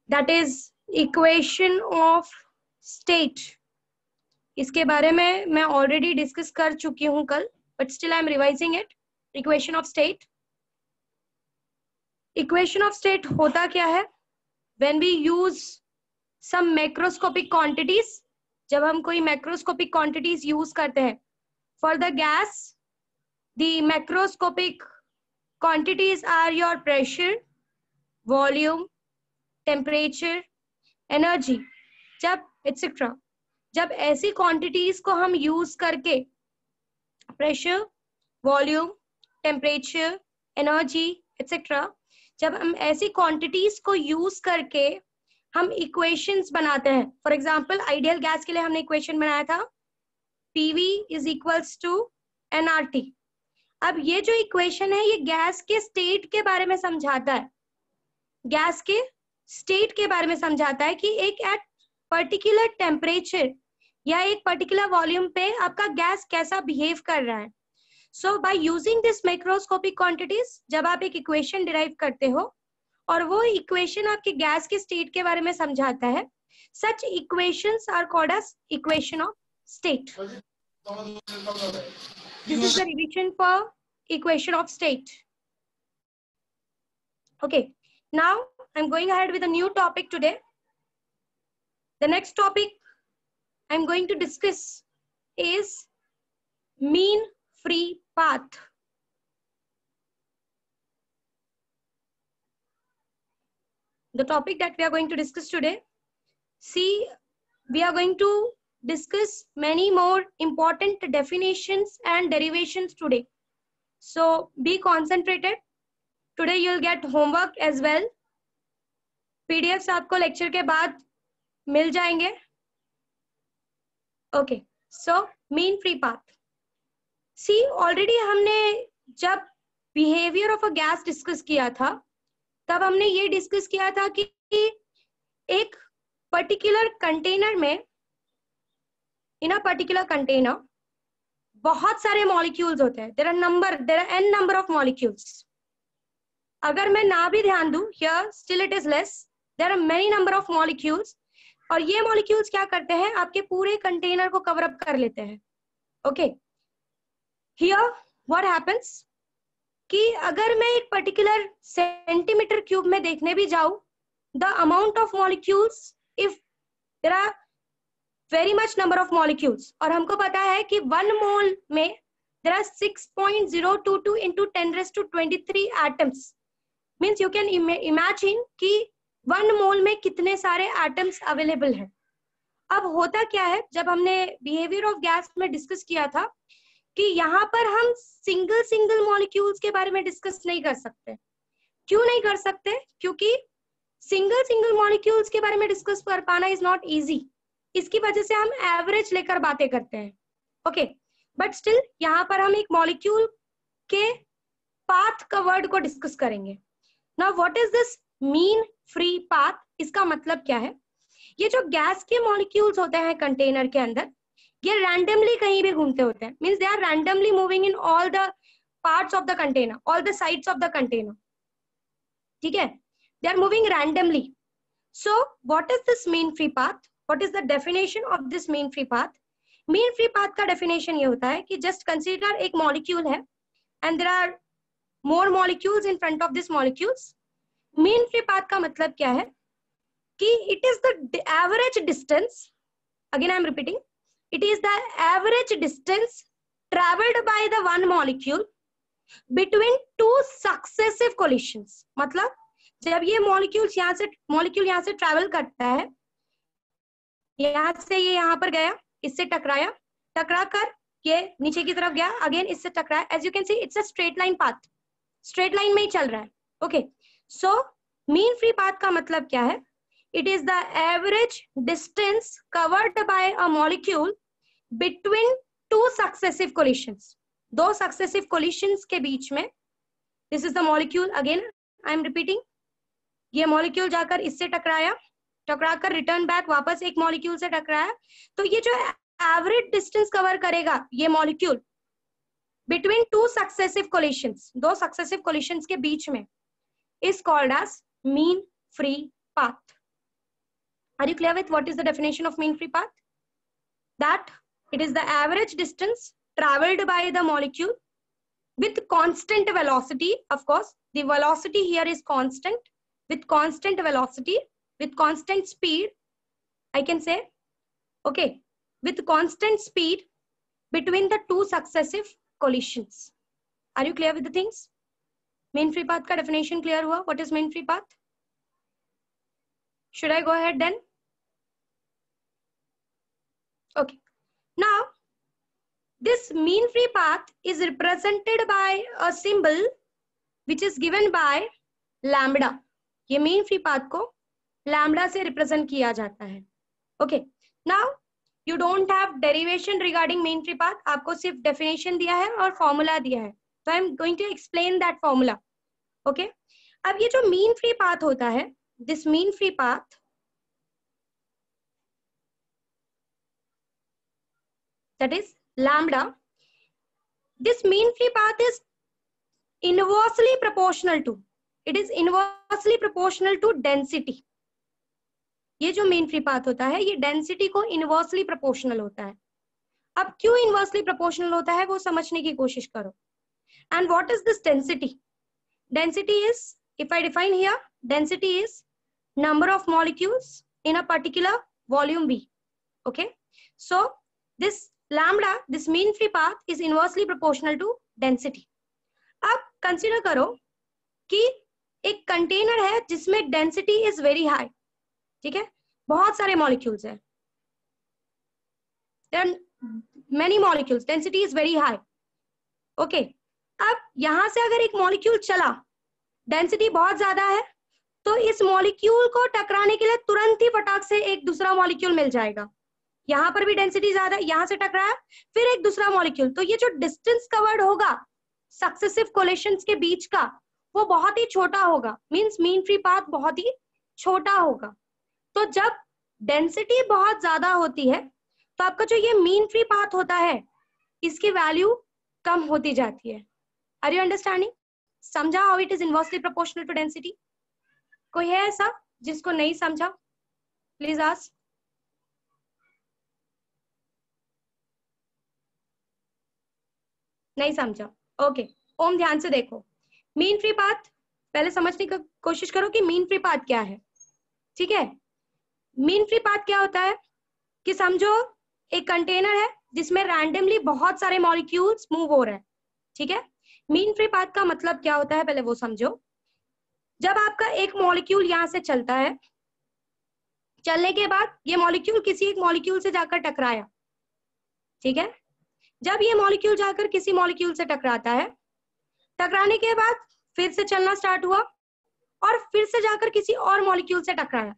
That is equation of state. इसके बारे में मैं ऑलरेडी डिस्कस कर चुकी हूं कल, but still I am revising it. Equation of state, equation of state होता क्या है? When we use some macroscopic quantities, जब हम कोई मैक्रोस्कोपिक क्वांटिटीज यूज करते हैं for the gas, the macroscopic quantities are your pressure, volume, temperature, energy, जब etcetera. जब ऐसी क्वांटिटीज को हम यूज करके pressure, volume, temperature, energy etcetera, जब हम ऐसी क्वांटिटीज को यूज करके हम इक्वेशंस बनाते हैं, फॉर एग्जांपल आइडियल गैस के लिए हमने इक्वेशन बनाया था PV is equals to nRT। अब ये जो इक्वेशन है ये गैस के स्टेट के बारे में समझाता है, गैस के स्टेट के बारे में समझाता है कि एक एट पर्टिकुलर टेम्परेचर या एक पर्टिकुलर वॉल्यूम पे आपका गैस कैसा बिहेव कर रहा है। So by using this macroscopic quantities, जब आप एक इक्वेशन डिराइव करते हो और वो इक्वेशन आपके गैस के स्टेट के बारे में समझाता है, such equations are called as equation of state. This is the revision for equation of state. Okay, now I'm going ahead with a new topic today. The next topic I'm going to discuss is mean free path. The topic that we are going to discuss today, see, we are going to discuss many more important definitions and derivations today. So be concentrated. Today you'll get homework as well. PDFs आपको lecture के बाद मिल जाएंगे. Okay, so mean free path. See, already हमने जब behavior of a gas discuss किया था, तब हमने ये डिस्कस किया था कि एक पर्टिकुलर कंटेनर में, इन अ पर्टिकुलर कंटेनर बहुत सारे मॉलिक्यूल्स होते हैं. There are n number of molecules. अगर मैं ना भी ध्यान दूं, here still it is less, there are many number of molecules. और ये मॉलिक्यूल्स क्या करते हैं, आपके पूरे कंटेनर को कवर अप कर लेते हैं. ओके, हियर व्हाट हैपेंस कि अगर मैं एक पर्टिकुलर सेंटीमीटर क्यूब में देखने भी जाऊं, the amount of molecules, if there are very much number of molecules, और हमको पता है कि 1 मोल में there are 6.022 into 10⁻23 atoms. Means you can imagine कि 1 मोल में कितने सारे एटम्स अवेलेबल हैं. अब होता क्या है, जब हमने बिहेवियर ऑफ गैस में डिस्कस किया था कि यहाँ पर हम सिंगल मॉलिक्यूल्स के बारे में डिस्कस नहीं कर सकते. क्यों नहीं कर सकते? क्योंकि सिंगल मॉलिक्यूल्स के बारे में डिस्कस कर पाना इज नॉट इजी. इसकी वजह से हम एवरेज लेकर बातें करते हैं. ओके, बट स्टिल यहाँ पर हम एक मॉलिक्यूल के पाथ कवर्ड को डिस्कस करेंगे. Now what is this mean free path? इसका मतलब क्या है? ये जो गैस के मॉलिक्यूल्स होते हैं कंटेनर के अंदर, ये रैंडमली कहीं भी घूमते होते हैं. Means they are randomly moving in all the parts of the container, all the sides of the container. ठीक है, they are moving randomly. So what is this mean free path? What is the definition of this mean free path? Mean free path का definition ये होता है कि just consider एक molecule है and there are more molecules in front of this molecules. Mean free path का मतलब क्या है कि it is the average distance, again I am repeating, it is the average distance traveled by the one molecule between two successive collisions. मतलब जब ये molecule यहाँ से travel करता है, यहाँ से ये यहाँ पर गया, इससे टकराया, टकरा कर ये नीचे की तरफ गया, अगेन इससे टकराया. As you can see it's a straight line path, straight line में ही चल रहा है. Okay, so mean free path का मतलब क्या है? It is the average distance covered by a molecule between two successive collisions. 2 successive collisions के बीच में, this is the molecule, again I am repeating, ये मॉलिक्यूल जाकर इससे टकराया, टकराकर रिटर्न बैक वापस एक मॉलिक्यूल से टकराया. तो ये जो एवरेज डिस्टेंस कवर करेगा ये molecule between 2 successive collisions, 2 successive collisions के बीच में, is called as mean free path. Are you clear with what is the definition of mean free path? That it is the average distance traveled by the molecule with constant velocity. Of course, the velocity here is constant. With constant velocity, with constant speed, I can say, okay, with constant speed between the two successive collisions. Are you clear with the things? Mean free path का definition clear हुआ? What is mean free path? Should I go ahead then? Okay. Now, this mean free path is represented by a symbol which is given by lambda. ये mean free path को lambda से represent किया जाता है. Okay. Now, you don't have derivation regarding mean free path. आपको सिर्फ definition दिया है और formula दिया है. So I'm going to explain that formula. Okay. अब ये जो mean free path होता है, this mean free path, that is lambda, this mean free path is inversely proportional to, it is inversely proportional to density. ये जो mean free path होता है ये density को inversely proportional होता है. अब क्यों inversely proportional होता है वो समझने की कोशिश करो. And what is this density? Density is, if I define here, density is number of molecules in a particular volume V. Okay, so this lambda, this mean free path is inversely proportional to density. अब consider करो कि एक container है जिसमें density is very high. ठीक है, बहुत सारे मॉलिक्यूल्स है, there many molecules, density is very high. Okay, अब यहां से अगर एक मॉलिक्यूल चला, डेंसिटी बहुत ज्यादा है, तो इस मॉलिक्यूल को टकराने के लिए तुरंत ही फटाक से एक दूसरा मॉलिक्यूल मिल जाएगा. यहाँ पर भी डेंसिटी ज्यादा है, यहाँ से टकराया फिर एक दूसरा मॉलिक्यूल, तो ये जो डिस्टेंस कवर्ड होगा सक्सेसिव कोलेशंस के बीच का वो बहुत ही छोटा होगा. मींस मीन फ्री पाथ बहुत ही छोटा होगा. तो जब डेंसिटी बहुत ज्यादा होती है तो आपका जो ये मीन फ्री पाथ होता है इसकी वैल्यू कम होती जाती है. Are you understanding? समझा how it is inversely proportional to density? कोई है ऐसा जिसको नहीं समझा? Please ask. नहीं समझा? ओके, ओम ध्यान से देखो. मीन फ्री पाथ पहले समझने की कोशिश करो कि मीन फ्री पाथ क्या है. ठीक है, मीन फ्री पाथ क्या होता है कि समझो एक कंटेनर है जिसमें रैंडमली बहुत सारे मॉलिक्यूल्स मूव हो रहे हैं. ठीक है, मीन फ्री पाथ का मतलब क्या होता है पहले वो समझो. जब आपका एक मॉलिक्यूल यहां से चलता है, चलने के बाद ये मॉलिक्यूल किसी एक मॉलिक्यूल से जाकर टकराया. ठीक है, जब ये मॉलिक्यूल जाकर किसी मॉलिक्यूल से टकराता है, टकराने के बाद फिर से चलना स्टार्ट हुआ और फिर से जाकर किसी और मॉलिक्यूल से टकराया.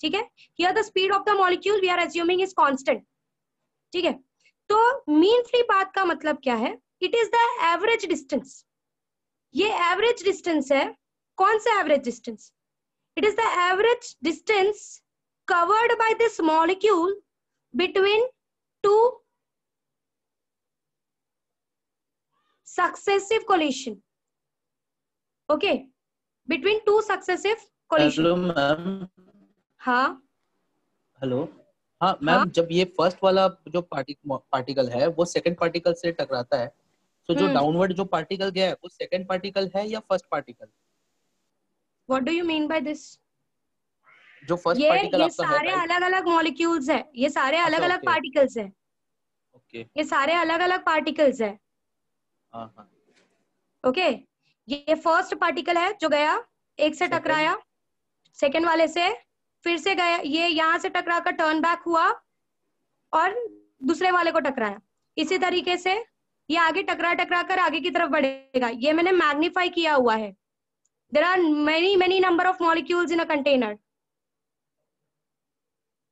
ठीक है, here the speed of the molecule we are assuming is constant. ठीक है, तो मीन फ्री पाथ का मतलब क्या है? It is the average distance. ये एवरेज डिस्टेंस है. कौन सा average distance? It is the average distance covered by this molecule between to successive collision. Okay, between two successive collision. Hello ma'am. हाँ hello. हाँ मैम, जब ये first वाला जो पार्टिकल है वो सेकंड पार्टिकल से टकराता है, तो जो डाउनवर्ड जो पार्टिकल गया है वो सेकंड पार्टिकल है या first particle? What do you mean by this? जो फर्स्ट पार्टिकल ये आपका है, सारे अलग अलग मॉलिक्यूल्स है, ये सारे अलग अलग पार्टिकल्स है. ओके, ये सारे अलग अलग पार्टिकल्स है. हाँ. ओके, ये फर्स्ट पार्टिकल है जो गया, एक से टकराया, सेकंड वाले से फिर से गया, ये यहाँ से टकरा कर टर्न बैक हुआ और दूसरे वाले को टकराया. इसी तरीके से ये आगे टकरा टकरा कर आगे की तरफ बढ़ेगा. ये मैंने मैग्नीफाई किया हुआ है. There are many number of molecules in a container.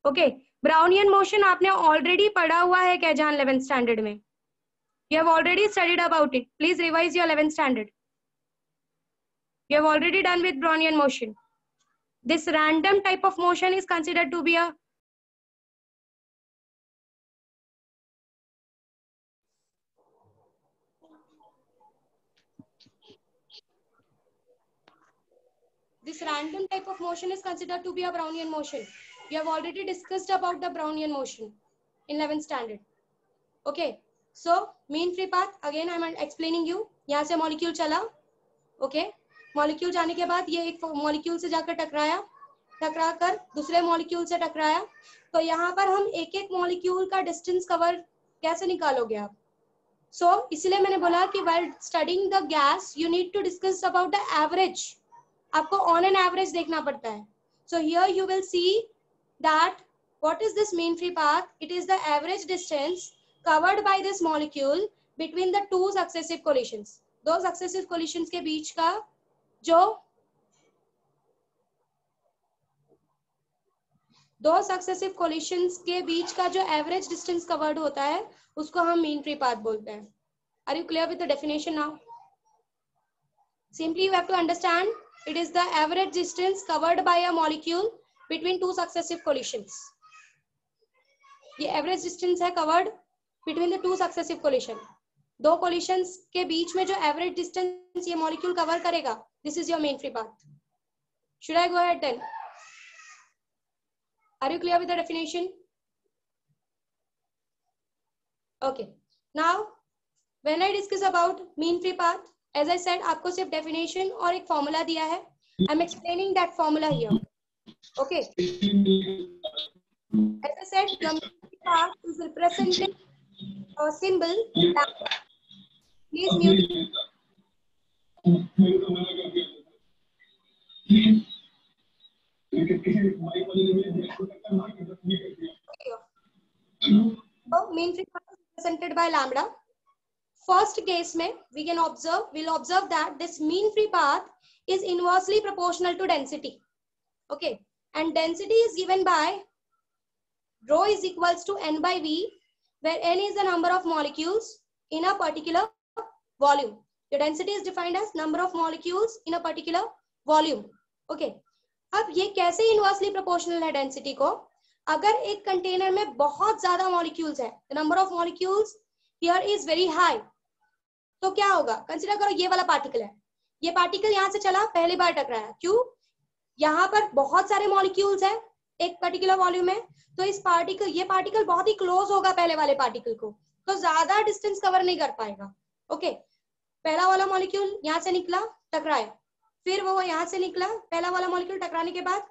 Okay, Brownian motion आपने ऑलरेडी पढ़ा हुआ है क्या जान 11th स्टैंडर्ड में? You have already studied about it. Please revise your 11th standard. You have already done with Brownian motion. This random type of motion is considered to be a this this random type of motion is considered to be a Brownian motion. You have already discussed about the Brownian motion in 11th standard. Okay, so mean free path again I am explaining you. यहाँ से molecule चला, okay, molecule जाने के बाद ये एक molecule से जाकर टकराया, टकरा कर दूसरे molecule से टकराया, तो यहाँ पर हम एक एक molecule का distance cover कैसे निकालोगे आप? So इसलिए मैंने बोला कि while studying the gas you need to discuss about the average. आपको on an average देखना पड़ता है. So here you will see that what is this mean free path? It is the average distance covered by this molecule between the two successive collisions. दो successive collisions के बीच का जो दो successive collisions के बीच का जो average distance covered होता है उसको हम mean free path बोलते हैं. Are you clear with the definition now? Simply you have to understand it is the average distance covered by a molecule between two successive collisions. ये average distance है covered between the two successive collision. दो collisions के बीच में जो average distance ये molecule cover करेगा, this is your mean free path. Should I go ahead then? Are you clear with the definition? Okay. Now, when I discuss about mean free path, as I said, आपको सिर्फ definition और एक formula दिया है. I'm explaining that formula here. Okay. As I said, the mean free path is represented a symbol. Please mute. So, mean free path is represented by lambda. First case में we'll observe that this mean free path is inversely proportional to density. Okay, and density is given by rho is equals to n by v, where n is the number of molecules in a particular volume. The density is defined as number of molecules in a particular volume. Okay, अब ये कैसे inversely proportional है density को? अगर एक container में बहुत ज्यादा molecules है, the number of molecules here is very high, तो क्या होगा? कंसिडर करो ये वाला पार्टिकल है, ये पार्टिकल यहाँ से चला, पहली बार टकराया, क्यों? यहाँ पर बहुत सारे मॉलिक्यूल्स हैं एक पर्टिकुलर वॉल्यूम में, तो इस पार्टिकल ये पार्टिकल बहुत ही क्लोज होगा पहले वाले पार्टिकल को, तो ज्यादा डिस्टेंस कवर नहीं कर पाएगा. ओके, पहला वाला मॉलिक्यूल यहाँ से निकला, टकराया, फिर वो यहाँ से निकला, पहला वाला मॉलिक्यूल टकराने के बाद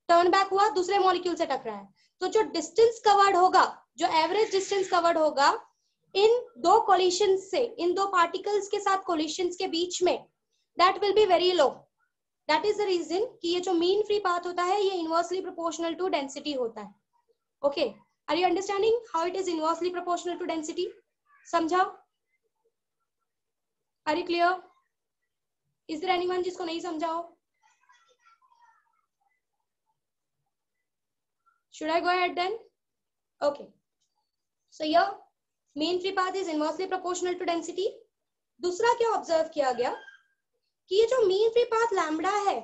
टर्न बैक हुआ, दूसरे मॉलिक्यूल से टकराया, तो जो डिस्टेंस कवर्ड होगा, जो एवरेज डिस्टेंस कवर्ड होगा इन दो कोलिशंस से, इन दो पार्टिकल्स के साथ कोलिशंस के बीच में, that will be very low. That is the reason कि ये जो मीन फ्री पाथ होता है ये इनवर्सली प्रोपोर्शनल टू डेंसिटी होता है. Okay, are you understanding how it is inversely proportional to density? समझाओ? Are you clear? Is there anyone जिसको नहीं समझाओ? Should I go ahead then? Okay. So here mean free path is inversely proportional to density. दूसरा क्या observe किया गया कि ये जो mean free path lambda है,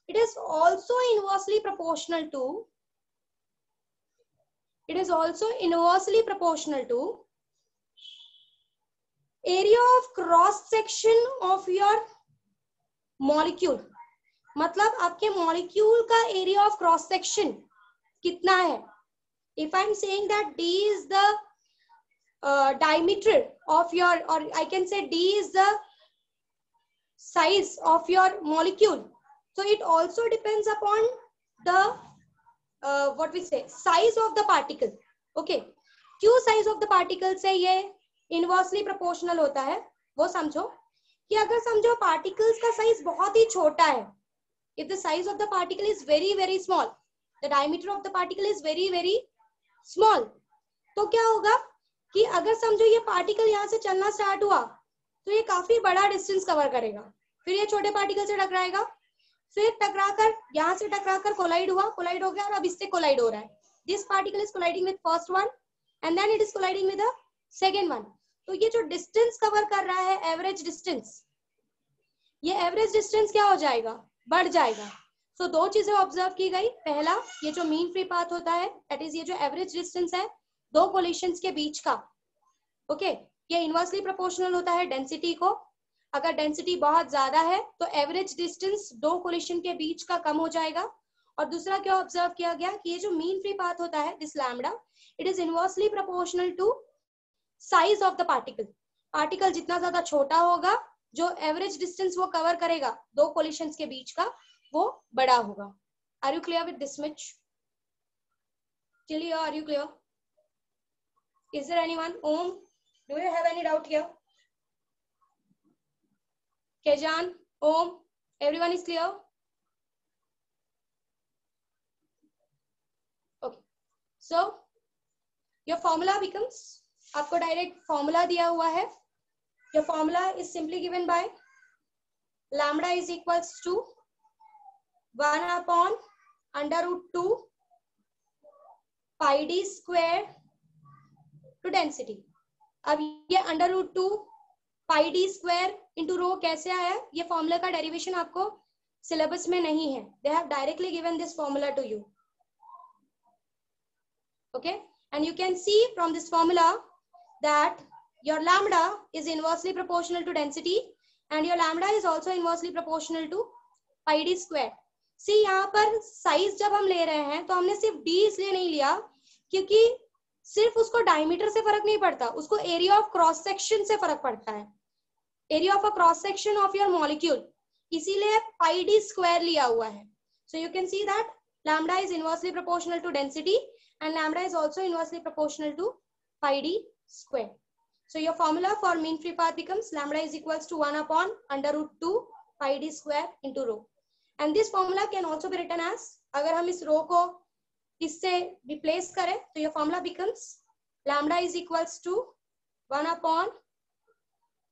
it is also inversely proportional to area of cross section of your molecule. मतलब आपके molecule का area of cross section कितना है? If I'm saying that D is the diameter of your, or I can say D is the size of your molecule, so it also depends upon the what we say size of the particle. Okay, क्यों size of the particle से ये inversely proportional होता है वो समझो कि अगर समझो particles का size बहुत ही छोटा है, if the size of the particle is very very small, the diameter of the particle is very very small, तो क्या होगा कि अगर समझो ये पार्टिकल यहाँ से चलना स्टार्ट हुआ तो ये काफी बड़ा डिस्टेंस कवर करेगा, फिर ये छोटे पार्टिकल से टकराएगा, फिर टकराकर यहाँ से टकराकर कोलाइड हुआ, कोलाइड हो गया और अब इससे कोलाइड हो रहा है. This particle is colliding with first one and then it is colliding with the second one. तो ये जो डिस्टेंस कवर कर रहा है एवरेज डिस्टेंस, ये एवरेज डिस्टेंस क्या हो जाएगा? बढ़ जाएगा. सो दो चीजें ऑब्जर्व की गई. पहला, ये जो मीन फ्री पाथ होता है दैट इज ये जो एवरेज डिस्टेंस है दो कोलिशंस के बीच का, ओके, ये इनवर्सली प्रोपोर्शनल होता है डेंसिटी को. अगर डेंसिटी बहुत ज्यादा है तो एवरेज डिस्टेंस दो कोलिशन के बीच का कम हो जाएगा। और दूसरा क्या ऑब्जर्व किया गया कि ये जो मीन फ्री पाथ होता है this lambda, it is inversely proportional to size of the particle. Particle जितना ज्यादा छोटा होगा, जो एवरेज डिस्टेंस वो कवर करेगा दो कोलिशंस के बीच का, वो बड़ा होगा। Are you clear with this much? Clear? Are you clear? Is there anyone? Om, do you have any doubt here? Kejan, Om, everyone is clear? Okay. So your formula becomes, आपको direct formula दिया हुआ है. Your formula is simply given by lambda is equals to 1 upon under root 2 pi d square to density. अब ये under root 2 pi d square into rho कैसे आया? ये formula का डेरिवेशन आपको सिलेबस में नहीं है. They have directly given this formula to you. Okay, and you can see from this formula that your lambda is inversely proportional to density and your lambda is also inversely proportional to pi d square. See यहाँ पर size जब हम ले रहे हैं तो हमने सिर्फ डी इसलिए नहीं लिया क्योंकि सिर्फ उसको डायमीटर से फर्क नहीं पड़ता, उसको एरिया ऑफ क्रॉस सेक्शन से फर्क पड़ता है. Area of a cross section of your molecule, इसीलिए पाई डी स्क्वायर लिया हुआ है. So you can see that lambda is inversely proportional to density and lambda is also inversely proportional to pi d square. So your formula for mean free path becomes lambda is equals to 1 upon under root 2 pi d square into rho. And this formula can also be written as, अगर हम इस रो को इससे replace करें तो ये formula becomes lambda is equals to 1 upon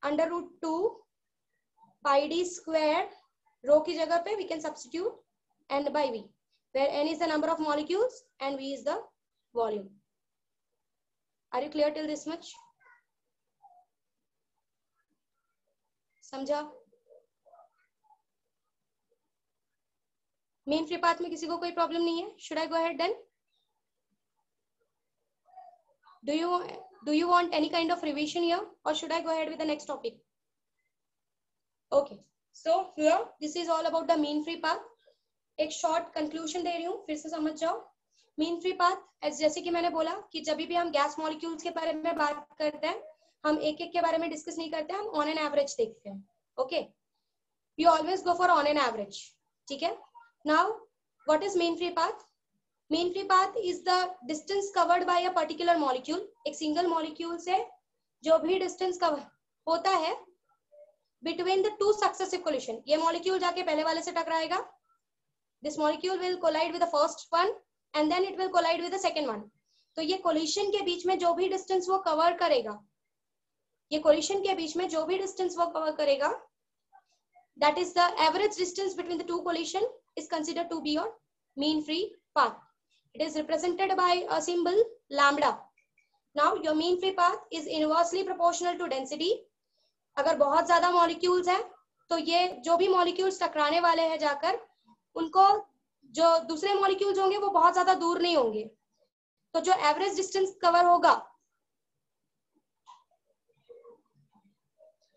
under root 2 pi d square. Rho की जगह पे we can substitute n by v, where n is the number of molecules and v is the volume. Are you clear till this much? समझा? Main free path में किसी को कोई problem नहीं है? Should I go ahead then? Do you want any kind of revision here or should I go ahead with the next topic? Okay, so here this is all about the mean free path. एक short conclusion दे रही हूँ, फिर से समझ जाओ. Mean free path जैसे कि मैंने बोला कि जब भी हम गैस मॉलिक्यूल्स के बारे में बात करते हैं हम एक एक के बारे में डिस्कस नहीं करते, हम ऑन एन एवरेज देखते हैं. Okay, you always go for on an average. ठीक है. Now what is mean free path? Mean free path is the distance covered by a particular molecule. एक सिंगल मॉलिक्यूल से जो भी डिस्टेंस कवर होता है between the two successive collision. ये molecule जाके पहले वाले से टकराएगा, this molecule will collide with the first one and then it will collide with the second one. तो ये collision के बीच में जो भी distance वो cover करेगा, ये collision के बीच में जो भी distance वो cover करेगा, that is the average distance between the two collision is considered to be your mean free path. It is represented by a symbol lambda. Now your mean free path is inversely proportional to density. अगर बहुत ज्यादा molecules हैं तो ये जो भी molecules टकराने वाले हैं जाकर उनको जो दूसरे मॉलिक्यूल्स होंगे वो बहुत ज्यादा दूर नहीं होंगे, तो जो एवरेज डिस्टेंस कवर होगा,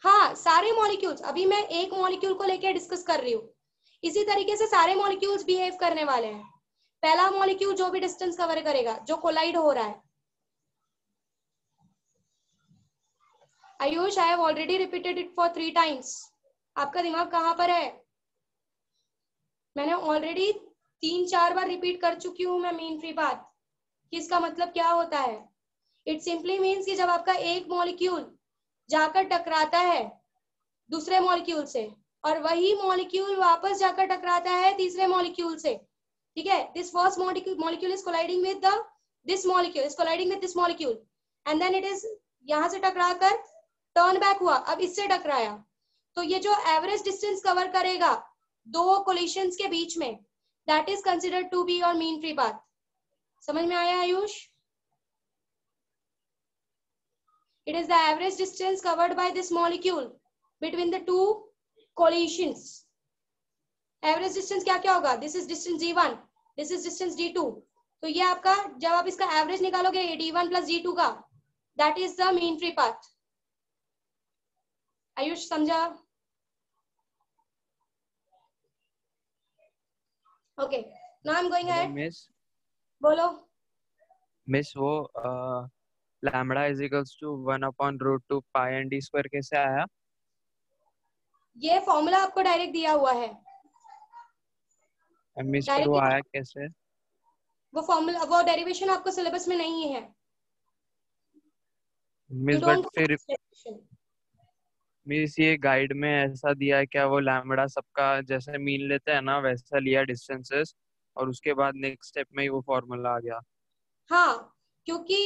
हाँ सारे मॉलिक्यूल्स, अभी मैं एक मॉलिक्यूल को लेकर डिस्कस कर रही हूँ, इसी तरीके से सारे मॉलिक्यूल्स बिहेव करने वाले हैं. पहला मॉलिक्यूल जो भी डिस्टेंस कवर करेगा जो कोलाइड हो रहा है. Ayush, I have already repeated it for 3 times. आपका दिमाग कहाँ पर है? मैंने ऑलरेडी 3-4 बार रिपीट कर चुकी हूं मैं मीन फ्री पाथ कि इसका मतलब क्या होता है. इट सिंपली मीन्स कि जब आपका एक मॉलिक्यूल जाकर टकराता है दूसरे मॉलिक्यूल से और वही मॉलिक्यूल वापस जाकर टकराता है तीसरे मॉलिक्यूल से. ठीक है. This first molecule is colliding with this molecule is colliding with this molecule and then it is यहां से टकराकर टर्न बैक हुआ, अब इससे टकराया. तो ये जो एवरेज डिस्टेंस कवर करेगा दो कोलिशंस के बीच में, that is considered to be your mean free path. समझ में आया Ayush? It is the average distance covered by this molecule between the two collisions. Average distance क्या क्या होगा? This is distance d1, this is distance d2. तो ये आपका जब आप इसका एवरेज निकालोगे d1 plus d2 का, that is the mean free path. Ayush समझा? Okay, now I am going hello ahead. Miss. बोलो। मिस वो lambda is equals to 1/√2 pi n d square कैसे आया? ये फॉर्मूला आपको डायरेक्ट दिया हुआ है मिस पर वो डायरेक्टली। आया कैसे? वो फॉर्मूला, वो डेरिवेशन आपको सिलेबस में नहीं है। यू मिस बट डोंट फिर डेरिवेशन। मिस ये गाइड में ऐसा दिया है क्या? वो लैम्बडा सबका जैसे मीन लेते हैं ना वैसा लिया डिस्टेंसेस, और उसके बाद नेक्स्ट स्टेप में ही वो फॉर्मूला आ गया। हाँ, क्योंकि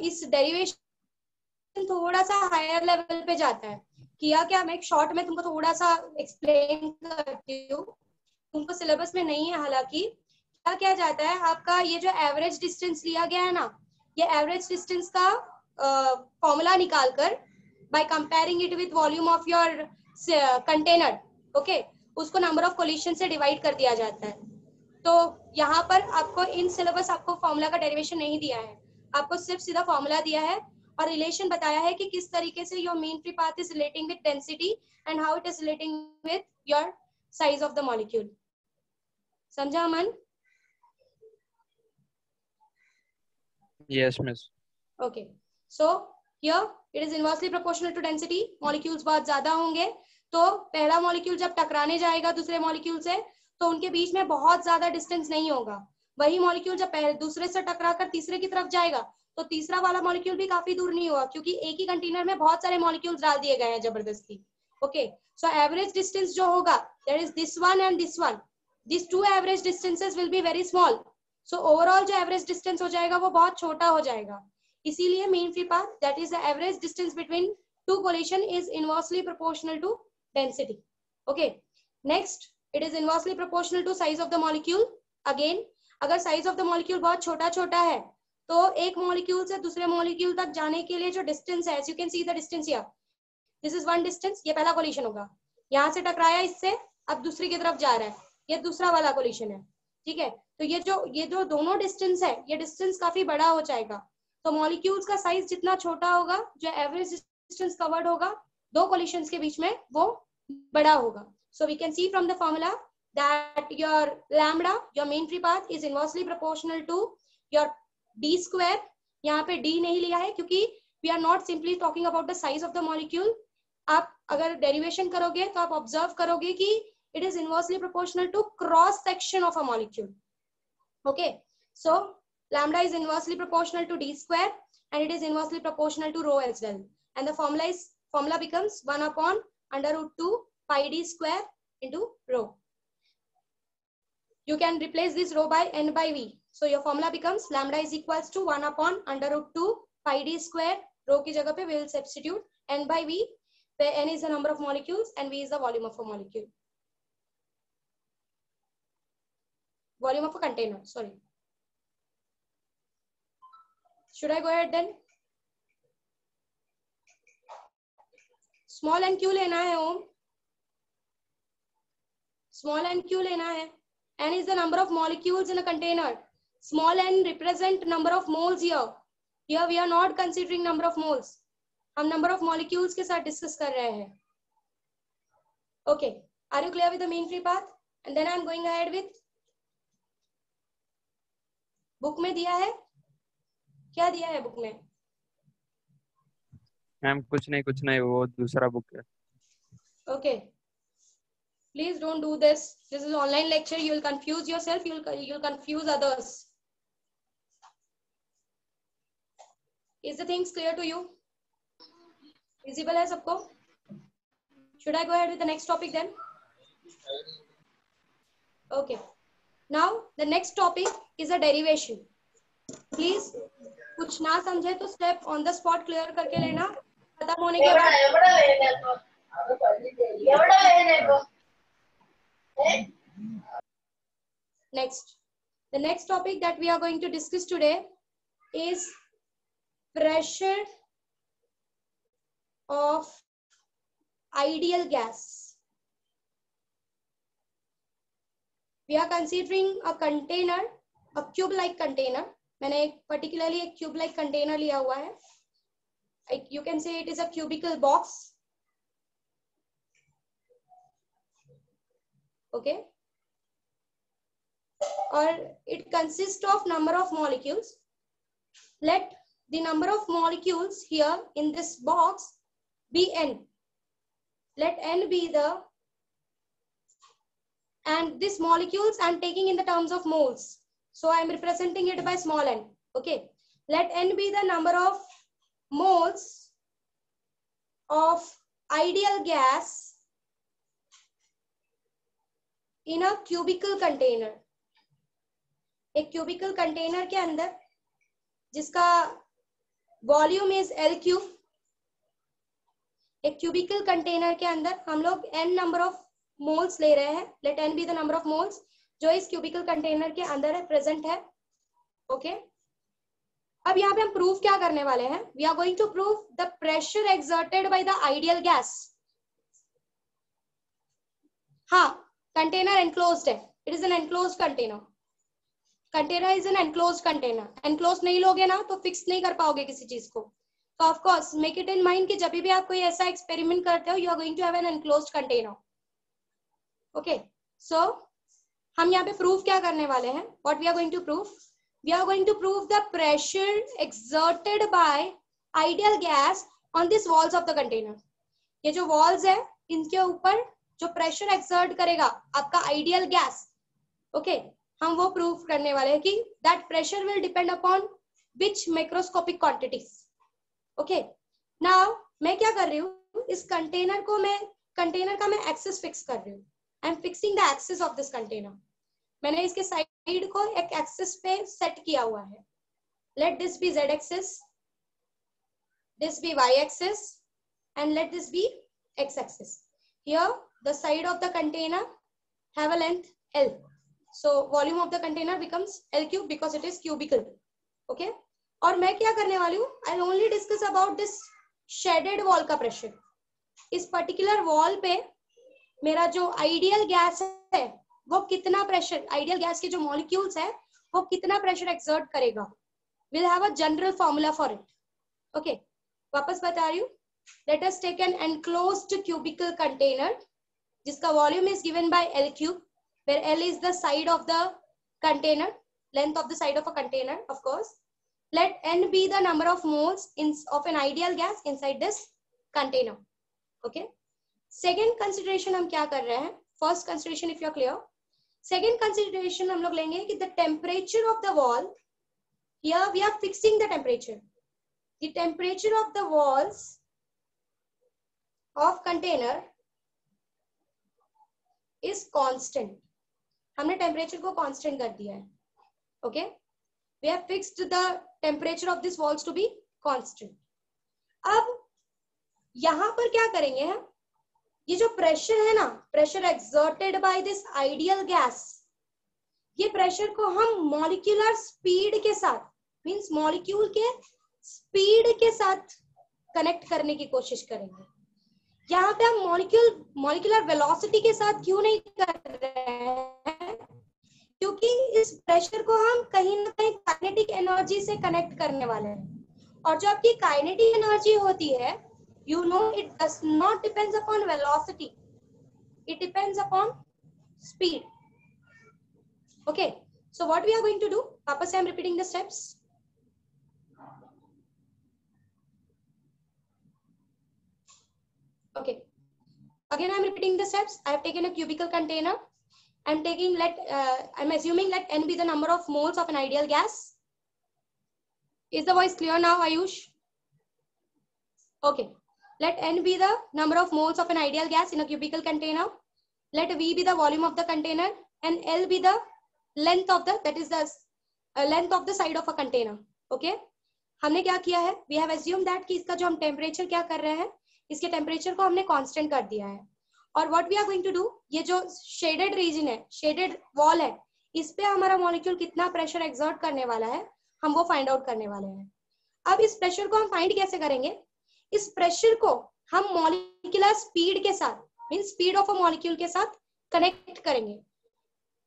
इस डेरिवेशन थोड़ा सा हायर लेवल पे जाता है। किया क्या, मैं एक शॉर्ट में तुमको थोड़ा सा एक्सप्लेन करती हूँ, तुमको सिलेबस में नहीं है हालांकि। क्या क्या जाता है आपका, ये जो एवरेज डिस्टेंस लिया गया है ना, ये एवरेज डिस्टेंस का फॉर्मूला निकालकर by comparing it with volume of your container, okay, उसको नंबर ऑफ कोलिशन से डिवाइड कर दिया जाता है। तो यहाँ पर आपको इन सिलेबस आपको फॉर्मूला का डेरिवेशन नहीं दिया है, आपको सिर्फ सीधा फॉर्मूला दिया है और रिलेशन बताया है कि किस तरीके से your mean free path is relating with density and how it is relating with your size of the molecule. समझा Aman? Yes miss. Okay, so here it is inversely proportional to density. Molecules बहुत ज्यादा होंगे तो पहला molecule जब टकराने जाएगा दूसरे मॉलिक्यूल से तो उनके बीच में बहुत ज्यादा डिस्टेंस नहीं होगा। वही मॉलिक्यूल जब पहले दूसरे से टकरा कर तीसरे की तरफ जाएगा तो तीसरा वाला मॉलिक्यूल भी काफी दूर नहीं होगा, क्योंकि एक ही कंटेनर में बहुत सारे मॉलिक्यूल्स डाल दिए गए हैं जबरदस्ती। ओके, सो एवरेज डिस्टेंस जो होगा that is this one and this one, this two average distances will be very small. So overall जो एवरेज डिस्टेंस हो जाएगा वो बहुत छोटा हो जाएगा। इसीलिए mean free path that is the average distance between two collision is inversely proportional to density. Okay, next, it is inversely proportional to size of the molecule. Again, अगर साइज ऑफ द मॉलिक्यूल बहुत छोटा छोटा है तो एक molecule से दूसरे molecule तक जाने के लिए जो डिस्टेंस है, you can see the distance here, this is one distance, ये पहला कोलिशन होगा, यहाँ से टकराया इससे, अब दूसरी की तरफ जा रहा है, ये दूसरा वाला कोलिशन है। ठीक है, तो ये जो दोनों डिस्टेंस है, ये डिस्टेंस काफी बड़ा हो जाएगा। तो मॉलिक्यूल्स का साइज जितना छोटा होगा, जो एवरेज डिस्टेंस कवर्ड होगा दो कोलिशंस के बीच में, वो बड़ा होगा। So we can see from the formula that your lambda, your mean free path is inversely proportional to your d square। यहाँ पे d नहीं लिया है क्योंकि we are not simply talking about the size of the molecule। आप अगर derivation करोगे तो आप ऑब्जर्व करोगे कि it is inversely proportional to cross section of a molecule। okay, so lambda is inversely proportional to d square and it is inversely proportional to rho as well, and the formula becomes 1/√2 pi d square into rho। You can replace this rho by n by v, so your formula becomes lambda is equals to 1/√2 pi d square, rho की जगह पे we will substitute n by v, where n is the number of molecules and v is the volume of a molecule, volume of a container, sorry। should I go ahead then? small n क्यों लेना है ओम? small n क्यों लेना है? n is the number of molecules in a container, small n represent number of moles here, here we are not considering number of moles, हम number of molecules के साथ discuss कर रहे हैं। okay, are you clear with the mean free path? and then I am going ahead with book में दिया है, क्या दिया है बुक में? मैम कुछ नहीं, वो दूसरा बुक है। okay, please don't do this, this is online lecture, you will confuse yourself, you'll confuse others। is the things clear to you? visible है सबको? should I go ahead with the next topic then? okay, now the next topic is a derivation। please कुछ ना समझे तो step on the spot clear करके लेना, खत्म होने के बाद। next, the next topic that we are going to discuss today is pressure of ideal gas। we are considering a container, a cube like container। मैंने एक particularly एक cube like container लिया हुआ है, you can say it is a cubical box। okay, or it consists of number of molecules. Let the number of molecules here in this box be n. Let n be the, and this molecules I'm taking in the terms of moles, so I'm representing it by small n. Okay, let n be the number of moles of ideal gas in a cubical container. एक cubical container के अंदर जिसका volume is L cube, एक cubicle container के अंदर हम लोग n number of moles ले रहे हैं. Let n be the number of moles जो इस क्यूबिकल कंटेनर के अंदर है, प्रेजेंट है. ओके, अब यहाँ पे हम प्रूव क्या करने वाले हैं? We are going to prove the pressure exerted by the ideal gas. हाँ, कंटेनर एनक्लोज्ड है. It is an enclosed container. Container is an enclosed container. Enclose नहीं लोगे ना तो फिक्स नहीं कर पाओगे किसी चीज को. तो of course make it in mind कि जब भी आप कोई ऐसा एक्सपेरिमेंट करते हो, you are going to have an enclosed container. Okay, so हम यहाँ पे प्रूव क्या करने वाले हैं? What we are going to prove? We are going to prove the pressure exerted by ideal gas on this walls of the container. ये जो walls है इनके ऊपर जो प्रेशर एक्सर्ट करेगा आपका आइडियल गैस, ओके, हम वो प्रूव करने वाले हैं कि that pressure will depend upon which macroscopic quantities. Okay, now मैं क्या कर रही हूँ, इस कंटेनर को कंटेनर का मैं एक्सिस फिक्स कर रही हूँ. I am fixing the axis of this container. मैंने इसके साइड को एक एक्सिस पे सेट किया हुआ है. Let this be z axis, this be y axis, and let this be x axis. Here the side of the container have a length L. So volume of the container becomes L cube because it is cubical. Okay, और मैं क्या करने वाली हूँ? I'll only discuss about this shaded wall का pressure. इस particular wall पे मेरा जो ideal gas है वो कितना pressure, ideal gas के जो molecules है वो कितना pressure exert करेगा. We'll have a general formula for it. Okay, वापस बता रही हूँ. Let us take an enclosed cubical container जिसका volume is given by L cube, where L is the side of the container, length of the side of a container, of course. Let n be the number of moles of an ideal gas inside this container. Okay. Second consideration हम क्या कर रहे हैं? First consideration, if you are clear. Second consideration हम लोग लेंगे कि the temperature of the wall. Here we are fixing the temperature. The temperature of the walls of container is constant. हमने टेम्परेचर को कांस्टेंट कर दिया है. Okay, we have fixed the temperature of this walls to be constant. अब यहां पर क्या करेंगे हम? ये जो प्रेशर है ना, pressure exerted by this ideal gas, ये प्रेशर को हम मॉलिक्यूलर स्पीड के साथ, मींस मॉलिक्यूल के स्पीड के साथ कनेक्ट करने की कोशिश करेंगे. यहाँ पे हम मॉलिक्यूलर वेलोसिटी के साथ क्यों नहीं कर रहे हैं? क्योंकि इस प्रेशर को हम कहीं ना कहीं काइनेटिक एनर्जी से कनेक्ट करने वाले हैं. और जो आपकी काइनेटिक एनर्जी होती है, you know, it does not depends upon velocity, it depends upon speed. Okay, so what we are going to do? वापस से I am repeating the steps. Okay, again I'm repeating the steps. I have taken a cubical container. I'm taking I'm assuming let n be the number of moles of an ideal gas. Is the voice clear now, Ayush? Okay, let n be the number of moles of an ideal gas in a cubical container. Let v be the volume of the container and L be the length of the, that is the length of the side of a container. Okay, हमने क्या किया है? We have assumed that कि इसका जो हम temperature क्या कर रहे हैं, इसके टेम्परेचर को हमने कांस्टेंट कर दिया है. और what we are going to do, ये जो शेडेड रीजन है, शेडेड वॉल है, इस पे हमारा मॉलिक्यूल कितना प्रेशर एक्सर्ट करने वाला है, हम वो फाइंड आउट करने वाले हैं. अब इस प्रेशर को हम फाइंड कैसे करेंगे? इस प्रेशर को हम मॉलिक्यूलर स्पीड के साथ, mean speed of a molecule के साथ कनेक्ट करेंगे.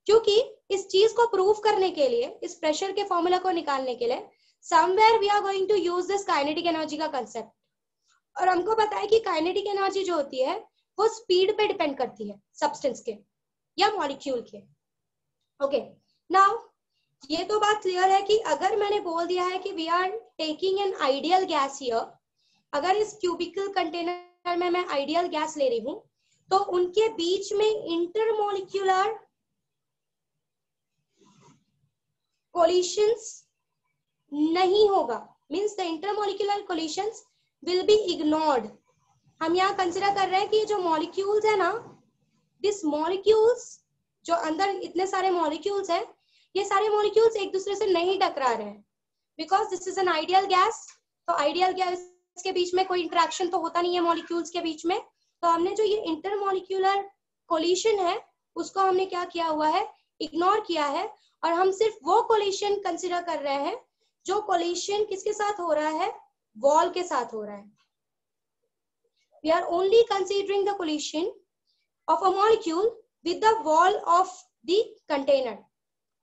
क्योंकि इस चीज को प्रूव करने के लिए, इस प्रेशर के फॉर्मूला को निकालने के लिए, somewhere we are going to use this kinetic energy का कंसेप्ट. और हमको पता है कि काइनेटिक एनर्जी जो होती है वो स्पीड पे डिपेंड करती है सब्सटेंस के या मॉलिक्यूल के. ओके, नाउ ये तो बात क्लियर है कि अगर मैंने बोल दिया है कि we are taking an ideal gas here, अगर इस क्यूबिकल कंटेनर में मैं आइडियल गैस ले रही हूं तो उनके बीच में इंटरमोलिक्यूलर कोलिशंस नहीं होगा, means the intermolecular collisions will be ignored. हम यहाँ कंसिडर कर रहे हैं कि ये जो मॉलिक्यूल्स है ना, दिस मॉलिक्यूल्स जो अंदर इतने सारे मॉलिक्यूल्स हैं, ये सारे मॉलिक्यूल्स एक दूसरे से नहीं टकरा रहे हैं, because this is an ideal gas. तो आइडियल गैस के बीच में कोई इंटरेक्शन तो होता नहीं है मॉलिक्यूल्स के बीच में, तो हमने जो ये इंटरमॉलिक्यूलर कोलिशन है उसको हमने क्या किया हुआ है, इग्नोर किया है, और हम सिर्फ वो कोलिशन कंसिडर कर रहे हैं जो कोलिशन किसके साथ हो रहा है, वॉल के साथ हो रहा है। We are only considering the collision of a molecule with the wall of the container.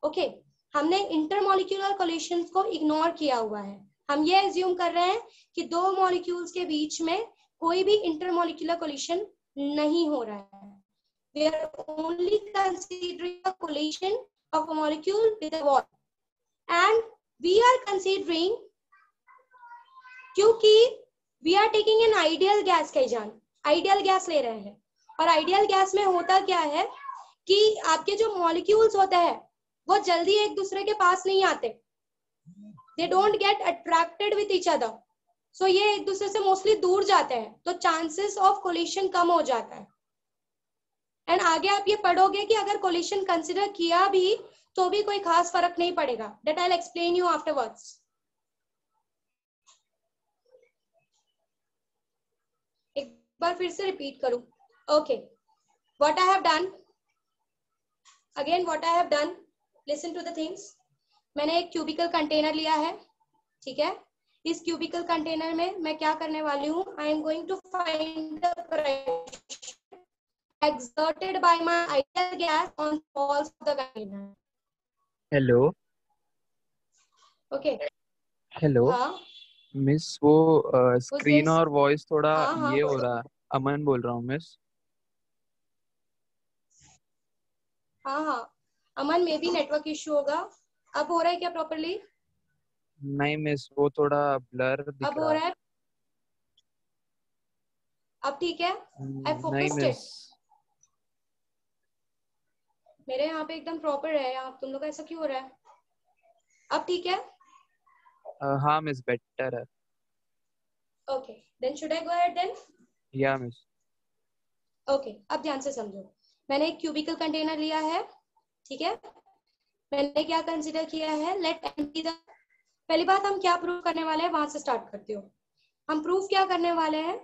Okay, हमने इंटरमॉलिक्यूलर कोलिशंस को इग्नोर किया हुआ है। हम ये एज्यूम कर रहे हैं कि दो मॉलिक्यूल्स के बीच में कोई भी इंटरमॉलिक्यूलर कोलिशन नहीं हो रहा है। We are only considering the collision of a molecule with a wall, and we are considering, क्योंकि we are taking an ideal gas का जान, आइडियल गैस ले रहे हैं, और आइडियल गैस में होता क्या है कि आपके जो मॉलिक्यूल्स होते हैं वो जल्दी एक दूसरे के पास नहीं आते, they don't get attracted with each other, so ये एक दूसरे से मोस्टली दूर जाते हैं, तो चांसेस ऑफ कोलिशन कम हो जाता है। एंड आगे आप ये पढ़ोगे कि अगर कोलिशन कंसिडर किया भी तो भी कोई खास फर्क नहीं पड़ेगा, that I will explain you afterwards. एक बार फिर से रिपीट करूं। Okay, what I have done, again what I have done, listen to the things. मैंने एक क्यूबिकल कंटेनर लिया है, ठीक है। इस क्यूबिकल कंटेनर में मैं क्या करने वाली हूँ, I am going to find the pressure exerted by my ideal gas on walls of the container. Hello Okay. Hello हाँ मिस, वो स्क्रीन this? और वॉइस थोड़ा हाँ, ये हो बोलो। रहा है। अमन बोल रहा हूँ मिस। हाँ, अमन में भी नेटवर्क इश्यू होगा। अब हो रहा है क्या प्रॉपरली? नहीं मिस, वो थोड़ा ब्लर दिख अब हो रहा रहा है? अब ठीक है? I नहीं focused मिस। it. मेरे यहाँ पे एकदम प्रॉपर है, यहाँ तुम लोग का ऐसा क्यों हो रहा है? अब ठीक है? हाँ मिस, बेटर है। Okay, then should I go ahead then? या मिस। Okay, अब ध्यान से समझो। मैंने एक क्यूबिकल कंटेनर लिया है, ठीक है। मैंने क्या कंसिडर किया है, लेट एम्प्टी द, पहली बात हम क्या प्रूव करने वाले हैं वहां से स्टार्ट करते हो। हम प्रूफ क्या करने वाले हैं,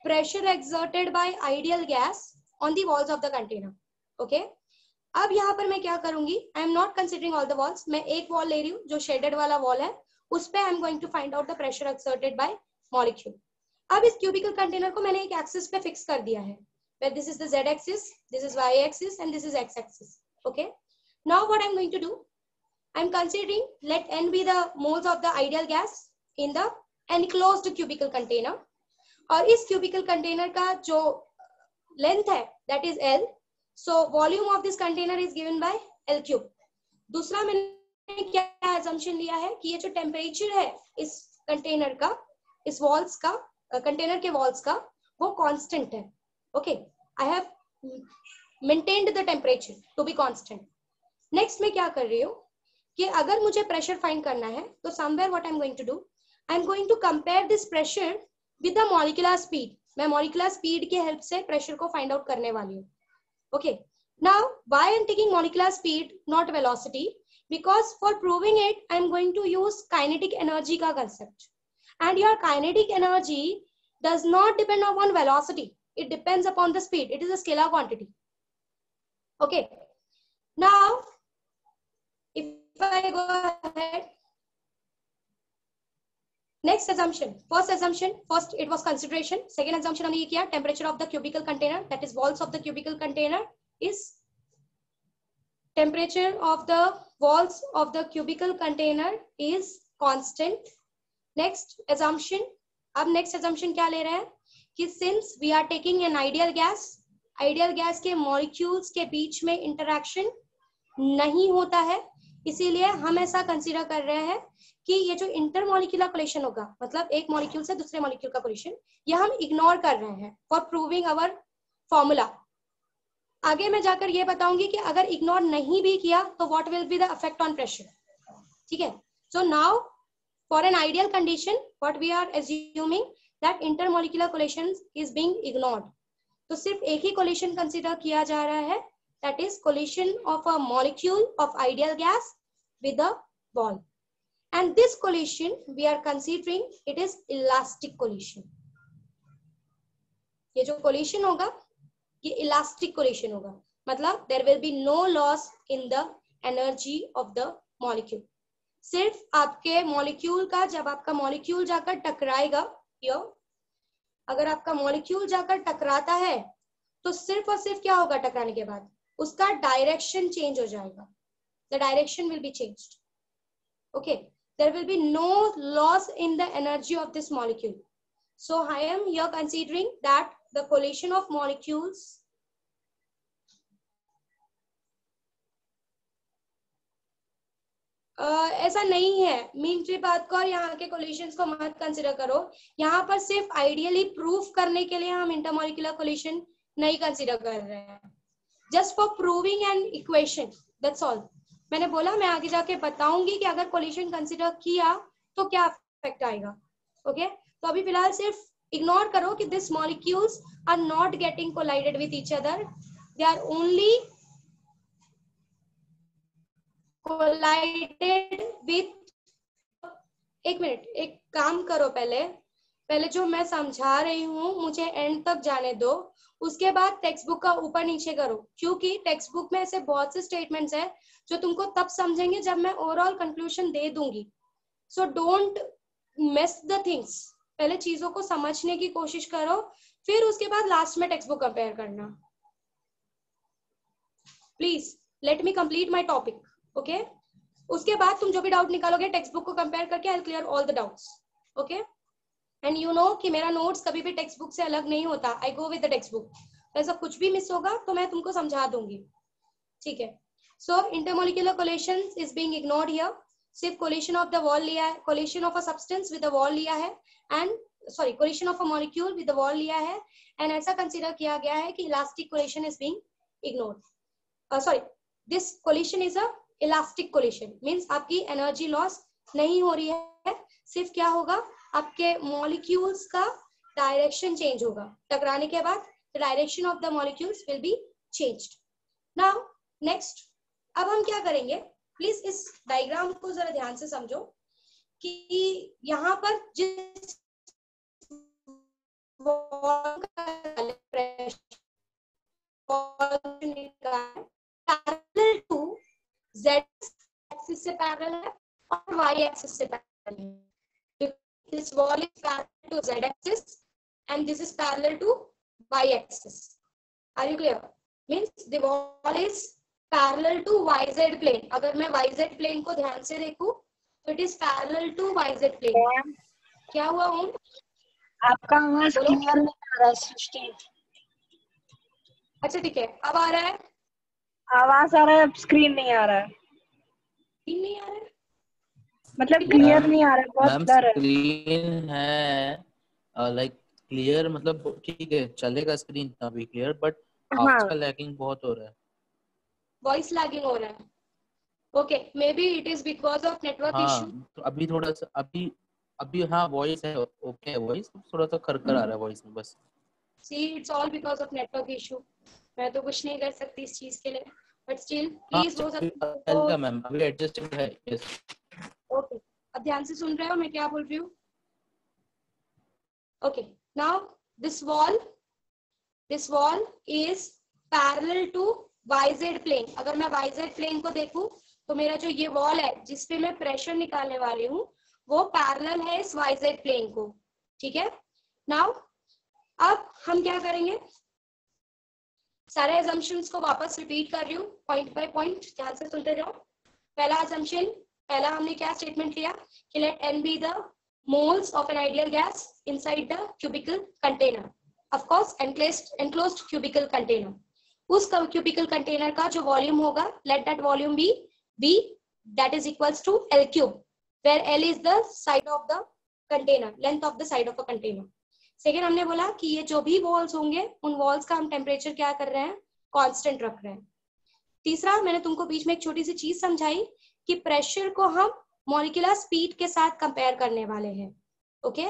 pressure exerted by ideal gas on the walls of the container. Okay, अब यहाँ पर मैं क्या करूंगी, I am not considering all the walls, मैं एक वॉल ले रही हूँ जो शेडेड वाला वॉल है, उस पे I am going to find out the pressure exerted by molecule. अब इस क्यूबिकल कंटेनर को मैंने एक एक्सिस पे फिक्स कर दिया है, where this is the z axis, this is y axis, and this is x axis. Okay, now what I'm going to do, I'm considering let n be the moles of the ideal gas in the enclosed cubical container, और इस cubical container का जो length है that is L, so volume of this container is given by L cube. दूसरा मैंने क्या assumption लिया है कि ये जो temperature है इस container का, इस walls का, container के walls का, वो constant है. Okay, I have maintained the temperature to be constant. Next मैं क्या कर रही हूँ कि अगर मुझे pressure find करना है तो somewhere what I'm going to do, I'm going to compare this pressure with the molecular speed. मैं molecular speed के help से pressure को find out करने वाली हूँ. Okay, now why I'm taking molecular speed not velocity, because for proving it I'm going to use kinetic energy का concept, and your kinetic energy does not depend upon velocity. It depends upon the speed. It is a scalar quantity. Okay. Now, if I go ahead, next assumption. First it was consideration. Second assumption हमने ये किया, temperature of the cubical container, that is walls of the cubical container is temperature of the walls of the cubical container is constant. Next assumption. अब next assumption क्या ले रहे हैं कि since we are taking an ideal gas के molecules के बीच में interaction नहीं होता है, इसीलिए हम ऐसा कंसीडर कर रहे हैं कि ये जो इंटरमॉलिक्यूलर कोलिशन होगा, मतलब एक मॉलिक्यूल से दूसरे मॉलिक्यूल का कोलिशन, ये हम इग्नोर कर रहे हैं फॉर प्रूविंग आवर फॉर्मूला। आगे मैं जाकर ये बताऊंगी कि अगर इग्नोर नहीं भी किया तो what will be the effect on pressure. ठीक है, so now for an ideal condition what we are assuming that intermolecular collision is being ignored. तो सिर्फ एक ही कोलिशन कंसीडर किया जा रहा है, that is collision of a molecule of ideal gas with a wall, and this collision we are considering it is elastic collision। ये जो collision होगा ये elastic collision होगा, मतलब there will be no loss in the energy of the molecule। सिर्फ आपके molecule का, जब आपका मॉलिक्यूल जाकर टकराएगा, यो अगर आपका मॉलिक्यूल जाकर टकराता है तो सिर्फ और सिर्फ क्या होगा, टकराने के बाद उसका डायरेक्शन चेंज हो जाएगा, the direction will be changed. Okay, there will be no loss in the energy of this molecule. So I am here considering that the collision of molecules ऐसा नहीं है, मीन फ्री पाथ को और यहाँ के collisions को मत consider करो। यहाँ पर सिर्फ आइडियली प्रूफ करने के लिए हम इंटरमॉलिक्यूलर कोलिशन नहीं कंसिडर कर रहे हैं, just for proving an equation, that's all. मैंने बोला मैं आगे जाके बताऊंगी कि अगर कोलिशन कंसिडर किया तो क्या इफेक्ट आएगा। ओके, तो अभी फिलहाल सिर्फ इग्नोर करो कि this molecules are not getting collided with each other, they are only collided with. एक मिनट, एक काम करो, पहले जो मैं समझा रही हूँ मुझे एंड तक जाने दो, उसके बाद टेक्स्ट बुक का ऊपर नीचे करो, क्योंकि टेक्स्ट बुक में ऐसे बहुत से स्टेटमेंट्स हैं जो तुमको तब समझेंगे जब मैं ओवरऑल कंक्लूजन दे दूंगी। So don't miss the things, पहले चीजों को समझने की कोशिश करो, फिर उसके बाद लास्ट में टेक्स्ट बुक कंपेयर करना। Please let me complete my topic. Okay, उसके बाद तुम जो भी डाउट निकालोगे टेक्स्ट बुक को कंपेयर करके I will clear all the doubts. Okay, and you know कि मेरा नोट्स कभी भी टेक्स्ट बुक से अलग नहीं होता, I go with the textbook. ऐसा कुछ भी मिस होगा तो मैं तुमको समझा दूंगी। ठीक है, so intermolecular collision is being ignored here. सिर्फ कोलिशन ऑफ द वॉल लिया है, collision of a substance with the wall लिया है, and sorry collision of a molecule with the wall लिया है, एंड ऐसा कंसीडर किया गया है कि elastic collision is being ignored. Sorry, this collision is a elastic collision, means आपकी एनर्जी लॉस नहीं हो रही है, सिर्फ क्या होगा, आपके मॉलिक्यूल्स का डायरेक्शन चेंज होगा, टकराने के बाद the direction of the molecules will be changed. Now next, अब हम क्या करेंगे, प्लीज इस डायग्राम को जरा ध्यान से समझो कि यहाँ पर जिस पैरेलल टू z एक्सिस से पैरेलल है और y एक्सिस से पैरेलल है। This wall is parallel to z axis and this is parallel to y axis. Are you clear? Means the wall is parallel to yz plane. अगर मैं yz plane को ध्यान से देखूं तो it is parallel to yz plane. क्या हुआ ओम? आपका आवाज क्लियर नहीं आ रहा है सृष्टि। अच्छा ठीक है, अब आ रहा है? आवाज आ रहा है, स्क्रीन नहीं आ रहा है। स्क्रीन नहीं आ रहा है, मतलब क्लियर नहीं आ रहा है, बहुत ब्लर है। स्क्रीन है लाइक क्लियर, मतलब ठीक है चलेगा स्क्रीन अभी क्लियर, बट आवाज का लैगिंग बहुत हो रहा है, वॉइस लैगिंग हो रहा है। Okay, may be it is because of network issue. तो अभी थोड़ा सा अभी हाँ वॉइस है, ओके है वॉइस, थोड़ा सा खरखर आ रहा है वॉइस में बस। See it's all because of network issue, मैं तो कुछ नहीं कर सकती इस चीज के लिए, बट स्टिल प्लीज हो सकता है मैम, अभी एडजस्टेड है। यस ओके, अब ध्यान से सुन रहे हो मैं क्या बोल रही हूँ? Okay, now this wall is parallel to yz plane. अगर मैं yz प्लेन को देखूं तो मेरा जो ये वॉल है जिसपे मैं प्रेशर निकालने वाली हूँ वो पैरेलल है इस yz प्लेन को। ठीक है, नाउ अब हम क्या करेंगे, सारे assumptions को वापस रिपीट कर रही हूँ पॉइंट बाय पॉइंट, ध्यान से सुनते जाओ। पहला assumption, पहला हमने क्या स्टेटमेंट लिया कि let n be the moles of an ideal gas inside the cubical container, of course enclosed cubical container। उस cubical container का जो वॉल्यूम होगा let that volume be V that is equals to L cube, where L is the side of the container, length of the side of a container. Second हमने बोला कि ये जो भी वॉल्स होंगे उन वॉल्स का हम टेम्परेचर क्या कर रहे हैं, कांस्टेंट रख रहे हैं. तीसरा मैंने तुमको बीच में एक छोटी सी चीज समझाई कि प्रेशर को हम मॉलिक्यूलर स्पीड के साथ कंपेयर करने वाले हैं. ओके,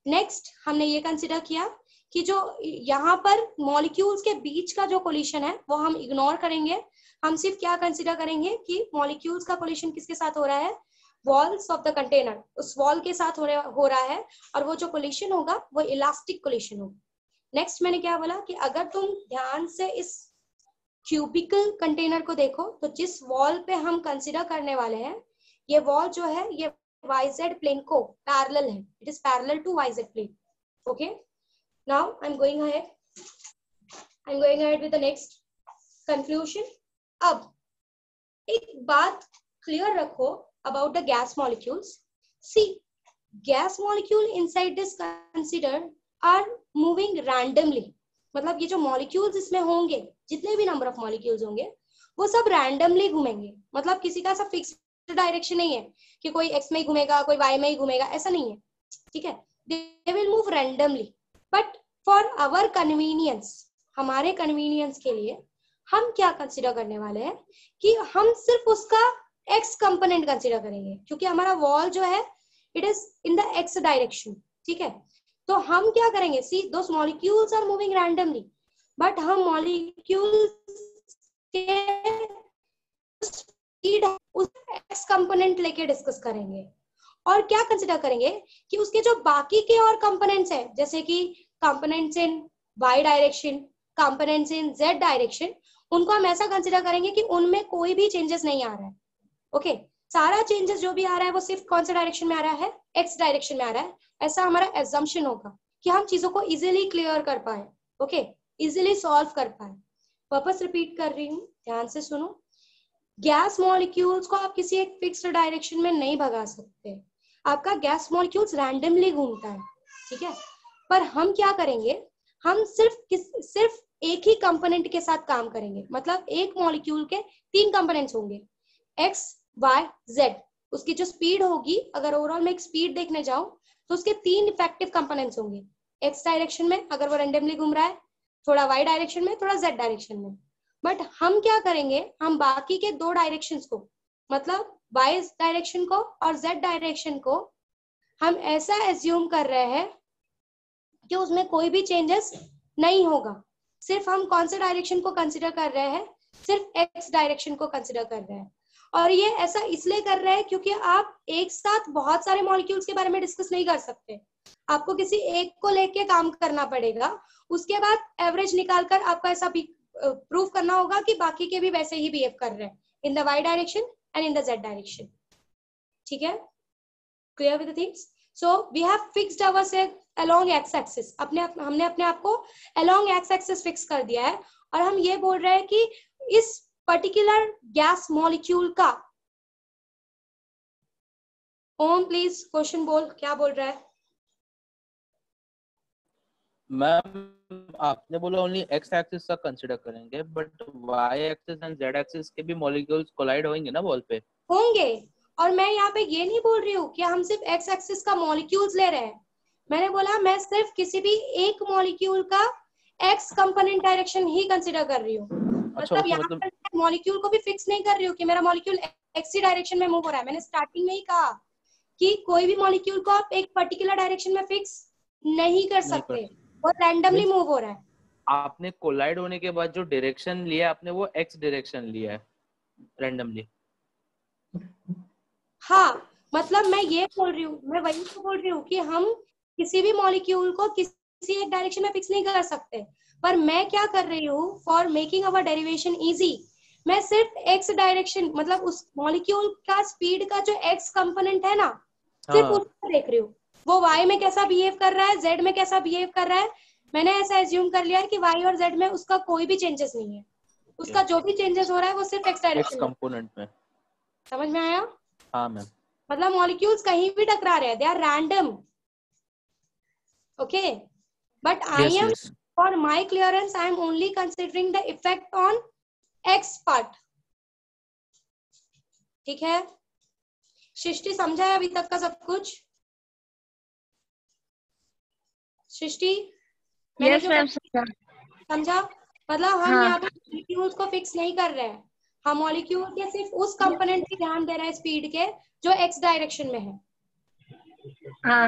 नेक्स्ट हमने ये कंसिडर किया कि जो यहाँ पर मॉलिक्यूल्स के बीच का जो कोलिशन है वो हम इग्नोर करेंगे. हम सिर्फ क्या कंसिडर करेंगे कि मॉलिक्यूल्स का कोलिशन किसके साथ हो रहा है, वॉल्स ऑफ द कंटेनर, उस वॉल के साथ हो रहा है, और वो जो कोलिशन होगा वो इलास्टिक कोलिशन होगा. नेक्स्ट मैंने क्या बोला कि अगर तुम ध्यान से इस क्यूबिकल कंटेनर को देखो तो जिस वॉल पे हम कंसिडर करने वाले हैं ये वॉल जो है ये YZ प्लेन को पैरेलल है. It is parallel to YZ plane. Okay, now I am going ahead with the next conclusion. अब एक बात क्लियर रखो about the gas molecules. See, gas molecule inside this consider are moving randomly. मतलब ये जो molecules इसमें होंगे, जितने भी number of molecules होंगे वो सब randomly घूमेंगे. मतलब किसी का सब fixed direction नहीं है कि कोई x में ही घूमेगा, कोई y में ही घूमेगा, ऐसा नहीं है. ठीक है, they will move randomly. But for our convenience, हमारे convenience के लिए हम क्या consider करने वाले हैं कि हम सिर्फ उसका x कंपोनेंट कंसीडर करेंगे, क्योंकि हमारा वॉल जो है it is in the x direction. ठीक है, तो हम क्या करेंगे, see those molecules are moving randomly, but हम मॉलिक्यूल्स के स्पीड उस x कंपोनेंट लेके डिस्कस करेंगे. और क्या कंसीडर करेंगे कि उसके जो बाकी के और कंपोनेंट्स हैं, जैसे कि components in y direction, components in z direction, उनको हम ऐसा कंसीडर करेंगे कि उनमें कोई भी चेंजेस नहीं आ रहा है. ओके, सारा चेंजेस जो भी आ रहा है वो सिर्फ कौन से डायरेक्शन में आ रहा है, एक्स डायरेक्शन में आ रहा है. ऐसा हमारा एजम्पशन होगा कि हम चीजों को इजीली क्लियर कर पाए. ओके, इजीली सॉल्व कर पाए. वापस रिपीट कर रही हूँ, ध्यान से सुनो. गैस मॉलिक्यूल्स को आप किसी एक फिक्स्ड डायरेक्शन में नहीं भगा सकते. आपका गैस मॉलिक्यूल्स रैंडमली घूमता है. ठीक है, पर हम क्या करेंगे, हम सिर्फ एक ही कंपोनेंट के साथ काम करेंगे. मतलब एक मॉलिक्यूल के 3 कंपोनेंट्स होंगे, x, y, z. उसकी जो स्पीड होगी, अगर ओवरऑल में एक स्पीड देखने जाऊं तो उसके 3 इफेक्टिव कंपोनेंट्स होंगे. x डायरेक्शन में अगर वो रैंडमली घूम रहा है, थोड़ा y डायरेक्शन में, थोड़ा z डायरेक्शन में. बट हम क्या करेंगे, हम बाकी के 2 डायरेक्शंस को, मतलब y डायरेक्शन को और z डायरेक्शन को हम ऐसा एज्यूम कर रहे हैं कि उसमें कोई भी चेंजेस नहीं होगा. सिर्फ हम कौन से डायरेक्शन को कंसिडर कर रहे हैं, सिर्फ x डायरेक्शन को कंसिडर कर रहे हैं. और ये ऐसा इसलिए कर रहे हैं क्योंकि आप एक साथ बहुत सारे मॉलिक्यूल्स के बारे में डिस्कस नहीं कर सकते. आपको किसी एक को लेके काम करना पड़ेगा, उसके बाद एवरेज निकालकर आपको ऐसा भी प्रूव करना होगा कि बाकी के भी वैसे ही बिहेव कर रहे हैं in the y direction and in the z direction. ठीक है, clear with the things. So we have fixed ourselves along X axis. हमने अपने आप को अलोंग एक्स एक्सिस फिक्स कर दिया है, और हम ये बोल रहे हैं कि इस पर्टिकुलर गैस मॉलिक्यूल का, ओम प्लीज क्वेश्चन बोल, क्या बोल रहा है. मैम आपने बोला ओनली एक्स एक्सिस का कंसीडर करेंगे, but why axis and Z axis के भी मॉलिक्यूल्स कोलाइड होंगे ना वॉल पे. होंगे, और मैं यहाँ पे ये नहीं बोल रही हूँ कि हम सिर्फ एक्स एक्सिस का मॉलिक्यूल्स ले रहे हैं. मैंने बोला मैं सिर्फ किसी भी एक मॉलिक्यूल का एक्स कंपोनेंट डायरेक्शन ही कंसीडर कर रही हूँ. मतलब यहाँ पर मॉलिक्यूल को भी फिक्स नहीं कर रही हूँ कि मेरा मॉलिक्यूल एक्स ही डायरेक्शन में मूव हो रहा है. मैंने स्टार्टिंग में ही कहा कि कोई भी मॉलिक्यूल को आप एक पर्टिकुलर डायरेक्शन में फिक्स नहीं कर सकते, वो रैंडमली मूव हो रहा है. आपने कोलाइड होने के बाद जो डायरेक्शन लिया आपने वो एक्स डायरेक्शन लिया है रैंडमली. हाँ, मतलब मैं ये बोल रही हूँ, मैं वही तो बोल रही हूँ कि हम किसी भी मॉलिक्यूल को किसी एक डायरेक्शन में फिक्स नहीं कर सकते. पर मैं क्या कर रही हूँ, for making our derivation easy, मैं सिर्फ एक्स डायरेक्शन, मतलब उस मॉलिक्यूल का स्पीड का जो एक्स कंपोनेंट है ना, सिर्फ उसको देख रही हूँ. वो y में कैसा बिहेव कर रहा है, z में कैसा बिहेव कर रहा है. मैंने ऐसा एज्यूम कर लिया है कि y और z में उसका कोई भी चेंजेस नहीं है. उसका जो भी चेंजेस हो रहा है वो सिर्फ एक्स डायरेक्शन कंपोनेंट में. समझ में आया? हाँ मैम. मतलब मॉलिक्यूल्स कहीं भी टकरा रहे हैं, they are random. Okay, but I am, for my clearance, I am only considering the effect on X part. ठीक है, सृष्टि समझा है अभी तक का सब कुछ? सृष्टि मैंने यस जो मैम समझा, मतलब हम हाँ यहाँ पे मॉलिक्यूल्स को फिक्स नहीं कर रहे हैं, हम मॉलिक्यूल के सिर्फ उस कंपोनेंट पे ध्यान दे रहे हैं स्पीड के जो एक्स डायरेक्शन में है। हाँ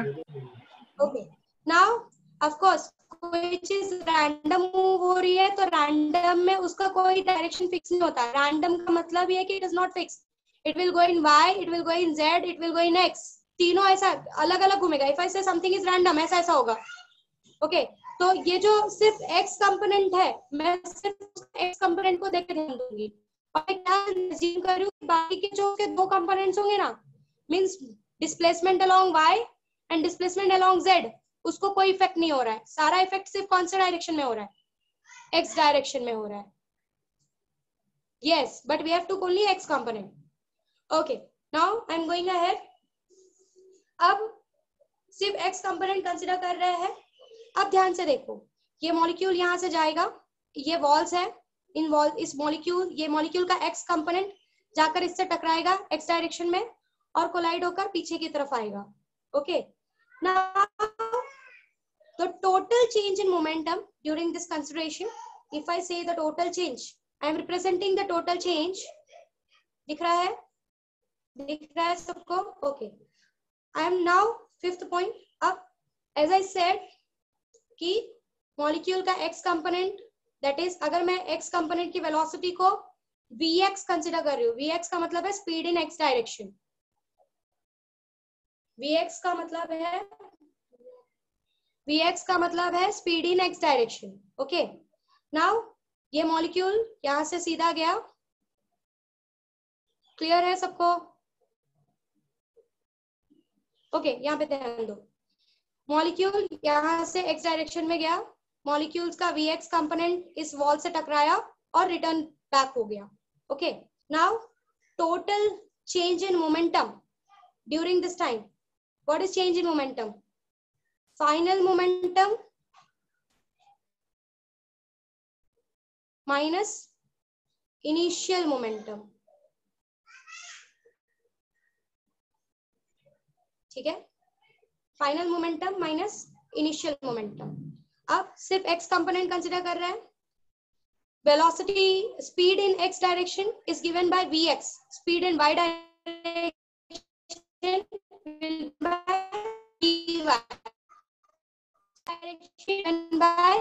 ओके, नाउ ऑफ कोर्स कोई चीज रैंडम मूव हो रही है तो रैंडम में उसका कोई डायरेक्शन फिक्स नहीं होता। रैंडम का मतलब ये है कि it is not fix, it will go in Y, it will go in Z, it will go in X, तीनों ऐसा अलग अलग घूमेगा। इफ आई से समथिंग इज रैंडम, ऐसा ऐसा होगा। ओके, तो ये जो सिर्फ एक्स कंपोनेंट है, मैं सिर्फ एक्स कंपोनेंट को देख के ध्यान दूंगी और मैं क्या assume कर रही हूँ, बाकी के जो के दो कंपोनेंट्स होंगे ना, means displacement along Y and displacement along Z, उसको कोई इफेक्ट नहीं हो रहा है। सारा इफेक्ट सिर्फ कौन से डायरेक्शन में हो रहा है? एक्स डायरेक्शन में हो रहा है। Yes, but we have to only X component. Okay, now I am going ahead. अब सिर्फ एक्स कंपोनेंट कंसीडर कर रहे हैं। अब ध्यान से देखो, ये मॉलिक्यूल यहां से जाएगा, ये वॉल्स है, इन वॉल इस मॉलिक्यूल, ये मॉलिक्यूल का एक्स कंपोनेंट जाकर इससे टकराएगा एक्स डायरेक्शन में और कोलाइड होकर पीछे की तरफ आएगा। Okay, now the total change in momentum during this consideration, if I say the total change, I am representing the total change. दिख रहा है? दिख रहा है सबको? Okay, I am now fifth point. अब as I said कि molecule का x कंपोनेंट, दैट इज अगर मैं x कंपोनेंट की वेलोसिटी को vx कंसिडर कर रही हूँ, vx का मतलब है speed in x direction, vx का मतलब है Vx का मतलब है speed in x direction. Okay, now ये मॉलिक्यूल यहां से सीधा गया, क्लियर है सबको? ओके, यहाँ पे ध्यान दो, मॉलिक्यूल यहां से x डायरेक्शन में गया, मॉलिक्यूल्स का Vx कंपोनेंट इस वॉल से टकराया और रिटर्न बैक हो गया। Okay, now total change in momentum during this time, what is change in momentum? Final momentum minus initial momentum. ठीक है, final momentum minus initial momentum. अब सिर्फ एक्स कंपोनेंट कंसीडर कर रहे हैं। Velocity speed in x direction is given bye vx, speed in y direction by direction by,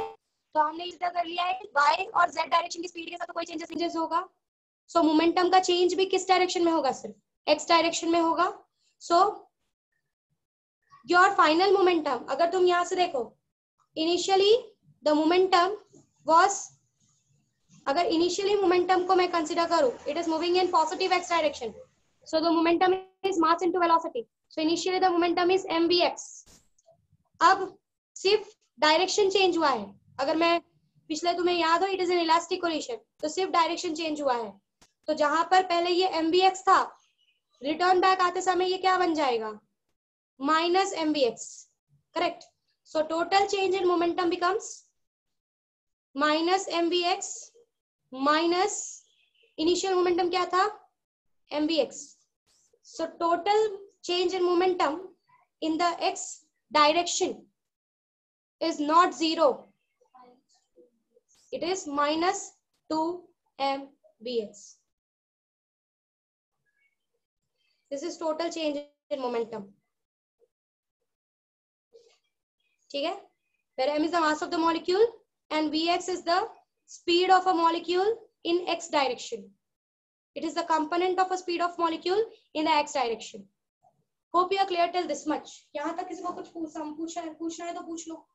तो हमने इधर कर लिया है y और z डायरेक्शन की स्पीड के साथ तो कोई चेंजेस होगा। सो मोमेंटम का चेंज भी किस डायरेक्शन में होगा? सिर्फ x डायरेक्शन में होगा। सो योर फाइनल मोमेंटम, अगर तुम यहां से देखो, इनिशियली द मोमेंटम वाज, अगर इनिशियली मोमेंटम को मैं कंसीडर करूं, it is moving in positive x direction, so the momentum is mass into velocity, so initially the momentum is mvx। अब सिर्फ डायरेक्शन चेंज हुआ है, अगर मैं पिछले तुम्हें याद हो, it is an elastic collision, तो सिर्फ डायरेक्शन चेंज हुआ है। तो जहां पर पहले ये mvx था, रिटर्न बैक आते समय ये क्या बन जाएगा? Minus mvx, correct? So total change in momentum becomes minus mvx minus initial momentum क्या था? mvx। So total change in momentum in the x direction is not 0, it is minus 2 mvx. This is total change in momentum. ठीक है, where m is the mass of the molecule and vx is the speed of a molecule in x direction. It is the component of a speed of molecule in the x direction. Hope you are clear till this much. यहाँ तक किसी को कुछ पूछना है तो पूछ लो।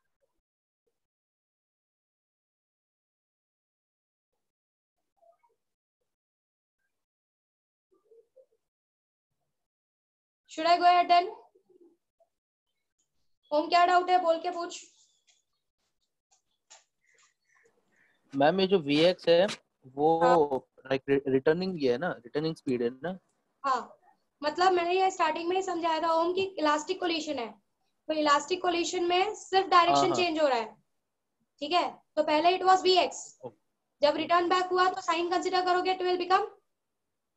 Should I go ahead then? ओम क्या डाउट है? बोल के पूछ। मैम ये जो Vx है वो रिटर्निंग ये है ना, रिटर्निंग स्पीड है ना? हाँ, मतलब मैंने ये स्टार्टिंग में ही समझाया था ओम की इलास्टिक कोलिशन है, तो इलास्टिक कोलिशन में सिर्फ डायरेक्शन चेंज हो रहा है। ठीक है, तो पहले इट वाज vx, जब रिटर्न बैक हुआ तो साइन कंसीडर करोगे, it will become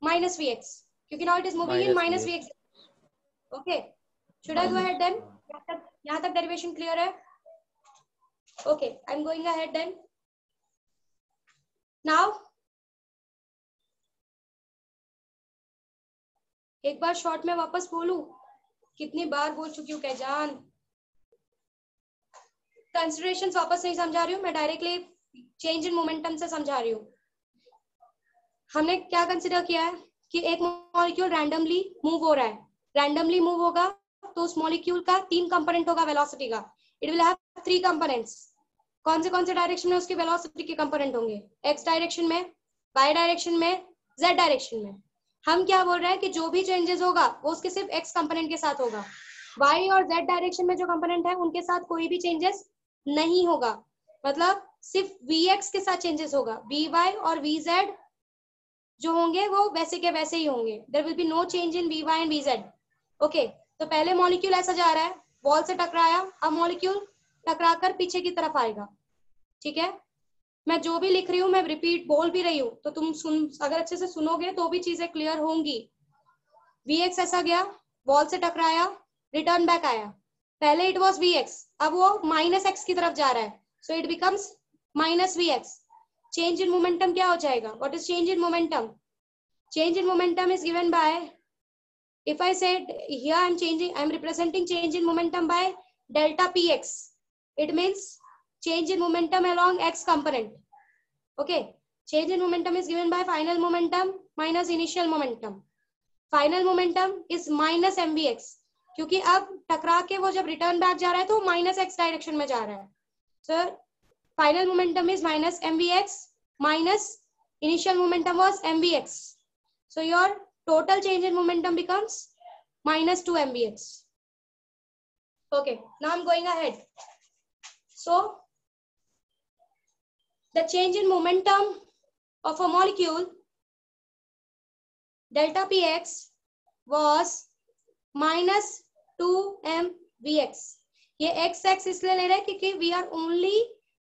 minus vx, क्योंकि now it is moving in minus vx। Okay, should I go ahead then? यहाँ तक डेरिवेशन क्लियर है? Okay, I am going ahead then. Now एक बार short में वापस बोलूं, कितनी बार बोल चुकी हूँ कहजान. कंसिडरेशंस वापस नहीं समझा रही हूँ मैं, डायरेक्टली चेंज इन मोमेंटम से समझा रही हूँ. हमने क्या कंसिडर किया है कि एक मॉलिक्यूल रैंडमली मूव हो रहा है. रैंडमली मूव होगा तो उस मॉलिक्यूल का 3 कंपोनेंट होगा वेलोसिटी का. It will have 3 components. कौन से डायरेक्शन में उसकी वेलोसिटी के कंपोनेंट होंगे? एक्स डायरेक्शन में, वाई डायरेक्शन में, जेड डायरेक्शन में. हम क्या बोल रहे हैं कि जो भी चेंजेस होगा वो उसके सिर्फ एक्स कंपोनेंट के साथ होगा. वाई और जेड डायरेक्शन में जो कंपोनेंट है उनके साथ कोई भी चेंजेस नहीं होगा. मतलब सिर्फ वीएक्स के साथ चेंजेस होगा. वी और वी जेड जो होंगे वो वैसे के वैसे ही होंगे. There will be no change in V Y and V Z. Okay, तो पहले मॉलिक्यूल ऐसा जा रहा है, वॉल से टकराया, अब मॉलिक्यूल टकराकर पीछे की तरफ आएगा. ठीक है, मैं जो भी लिख रही हूँ मैं रिपीट बोल भी रही हूँ, तो तुम अगर अच्छे से सुनोगे तो भी चीजें क्लियर होंगी. Vx ऐसा गया, वॉल से टकराया, रिटर्न बैक आया. पहले इट वॉज Vx, अब वो -x की तरफ जा रहा है, so it becomes -Vx. Change in momentum क्या हो जाएगा? What is change in momentum? Change in momentum is given bye, if I said here I'm representing change in momentum by delta px. It means change in momentum along x component. Okay, change in momentum is given by final momentum minus initial momentum. Final momentum is minus mvx, क्योंकि अब टकरा के वो जब return back जा रहा है तो माइनस एक्स डायरेक्शन में जा रहा है. So final momentum is minus mvx minus initial momentum was mvx. So your total change in momentum becomes minus 2 mvx. Okay, now I'm going ahead. So the change in momentum of a molecule delta px was minus 2 mvx. ये x इसलिए ले रहे हैं क्योंकि we are only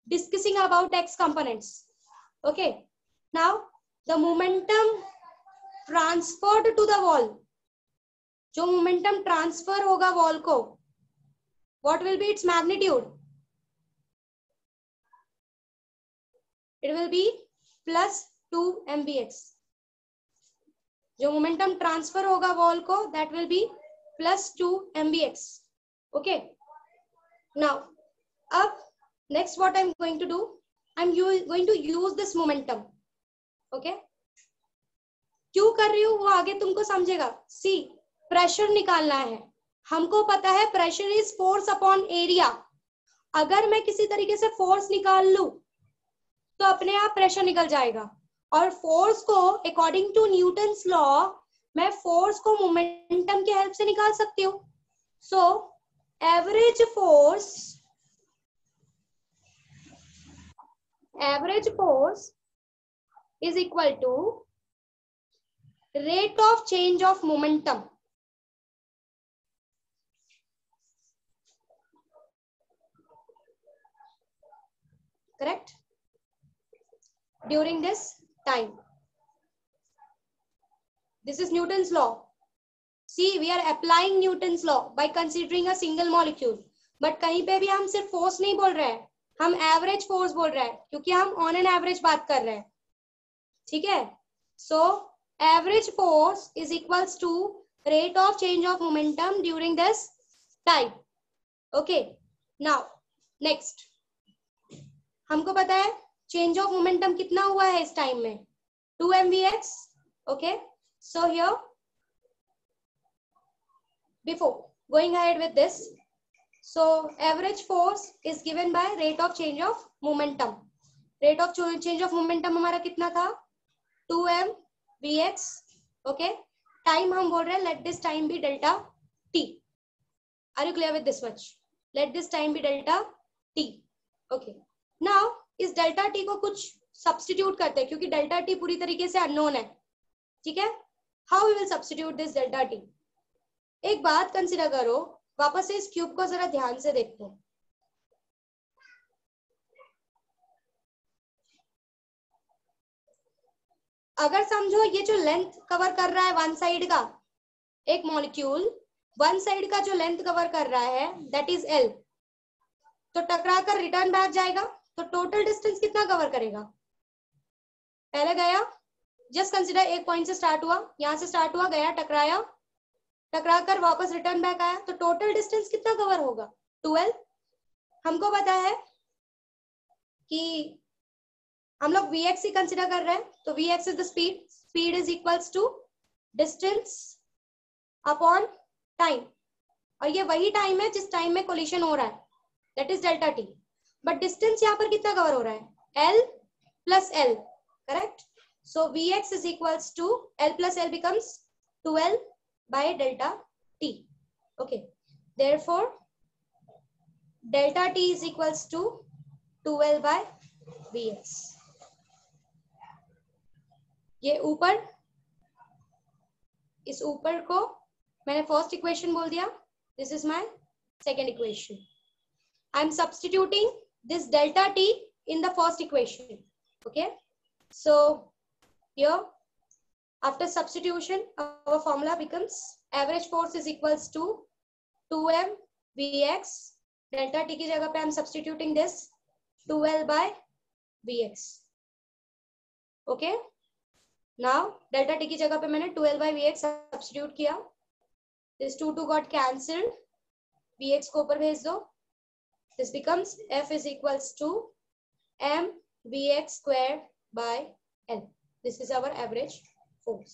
discussing about x components. Okay, now the momentum transferred to the wall, जो momentum transfer होगा wall को, what will be its magnitude? It will be +2 mvx. जो मोमेंटम ट्रांसफर होगा वॉल को, that will be +2 mvx. Okay, now अब next what I am going to do, I am going to use this momentum. Okay, क्यों कर रही हूँ वो आगे तुमको समझेगा. सी, प्रेशर निकालना है. हमको पता है pressure is force upon area. अगर मैं किसी तरीके से फोर्स निकाल लूं तो अपने आप प्रेशर निकल जाएगा. और फोर्स को अकॉर्डिंग टू न्यूटन्स लॉ मैं फोर्स को मोमेंटम के हेल्प से निकाल सकती हूँ. So average force is equal to rate of change of momentum. Correct? During this time. This is Newton's law. See, we are applying Newton's law by considering a single molecule. But कहीं पे भी हम सिर्फ force नहीं बोल रहे हैं, हम एवरेज फोर्स बोल रहे हैं, क्योंकि हम ऑन एन एवरेज बात कर रहे हैं. ठीक है, सो average force is equals to rate of change of momentum during this time. Okay, now next, हमको पता है change of momentum कितना हुआ है इस टाइम में? 2 mvx. Okay, so here before going ahead with this, so average force is given by rate of change of momentum. Rate of change of momentum हमारा कितना था? 2 mvx. Okay, time हम बोल रहे हैं let this time be delta t. Are you clear with this much? Let this time be delta t. Okay, now इस delta t को कुछ substitute करते हैं, क्योंकि delta t पूरी तरीके से unknown है. ठीक है, how we will substitute this delta t? एक बात कंसिडर करो, वापस से इस क्यूब को जरा ध्यान से देखते हैं. अगर समझो ये जो लेंथ कवर कर रहा है वन साइड का एक मॉलिक्यूल, वन साइड का जो लेंथ कवर कर रहा है दैट इज एल, तो टकरा कर रिटर्न बैक जाएगा, तो टोटल डिस्टेंस कितना कवर करेगा? पहले गया, जस्ट कंसिडर एक पॉइंट से स्टार्ट हुआ, यहां से स्टार्ट हुआ, गया, टकराया, टकरा कर वापस रिटर्न बैक आया, तो टोटल डिस्टेंस कितना कवर होगा? 12। हमको पता है कि हम लोग vx ही कंसिडर कर रहे हैं, तो vx is the speed, speed is equals to distance upon time, और ये वही टाइम है जिस टाइम में कोलिशन हो रहा है, that is delta t. But distance यहाँ पर कितना कवर हो रहा है? l plus l, correct? So vx is equals to l plus l becomes 12 by delta t. Okay, therefore delta t is equals to 12 by vx. ये ऊपर, इस ऊपर को मैंने फर्स्ट इक्वेशन बोल दिया, this is my second equation. I am substituting this delta t in the first equation. Okay, so here after substitution our formula becomes average force is equals to 2m vx, delta t की जगह पे I'm substituting this 2l by vx. Okay, now delta t की जगह पे मैंने 2l by vx substitute किया, this 2 got cancelled, vx को ऊपर भेज दो, this becomes f is equals to m vx square by l. This is our average force.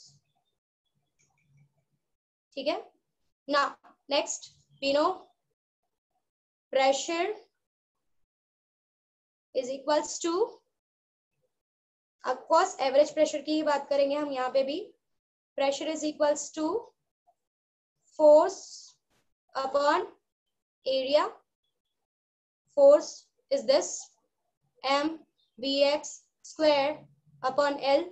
ठीक है? Now next we know pressure is equals to, of course average pressure की ही बात करेंगे हम यहाँ पे भी. Pressure is equals to force upon area. Force is this m vx square upon l,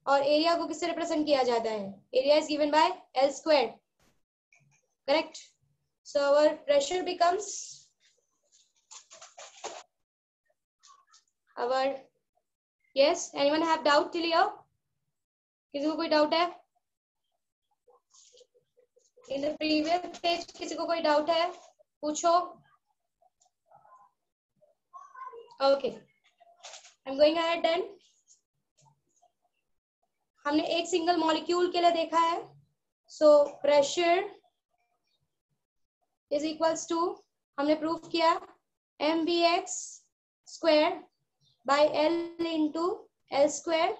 और एरिया को किससे रिप्रेजेंट किया जाता है? Area is given by l square, correct? So our pressure becomes our, yes, anyone have doubt till here? किसी को कोई doubt है? इन द प्रीवियस पेज किसी को कोई डाउट है? पूछो. Okay, I am going ahead then. हमने एक सिंगल मॉलिक्यूल के लिए देखा है, so pressure is equals to, हमने प्रूफ किया m b x square by l into l square,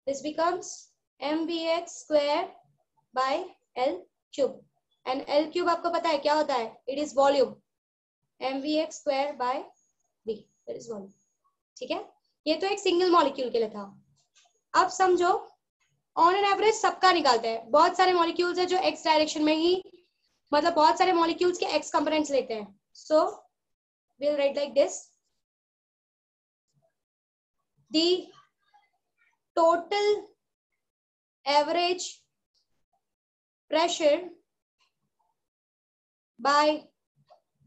this becomes m b x square by l cube, and l cube आपको पता है क्या होता है? It is volume, m b x square by v, that is volume. ठीक है, ये तो एक सिंगल मॉलिक्यूल के लिए था. अब समझो ऑन एन एवरेज सबका निकालते हैं. बहुत सारे मॉलिक्यूल्स है जो एक्स डायरेक्शन में ही, मतलब बहुत सारे मॉलिक्यूल्स के एक्स कंपोनेंट्स लेते हैं. सो we'll write like this, the total average pressure by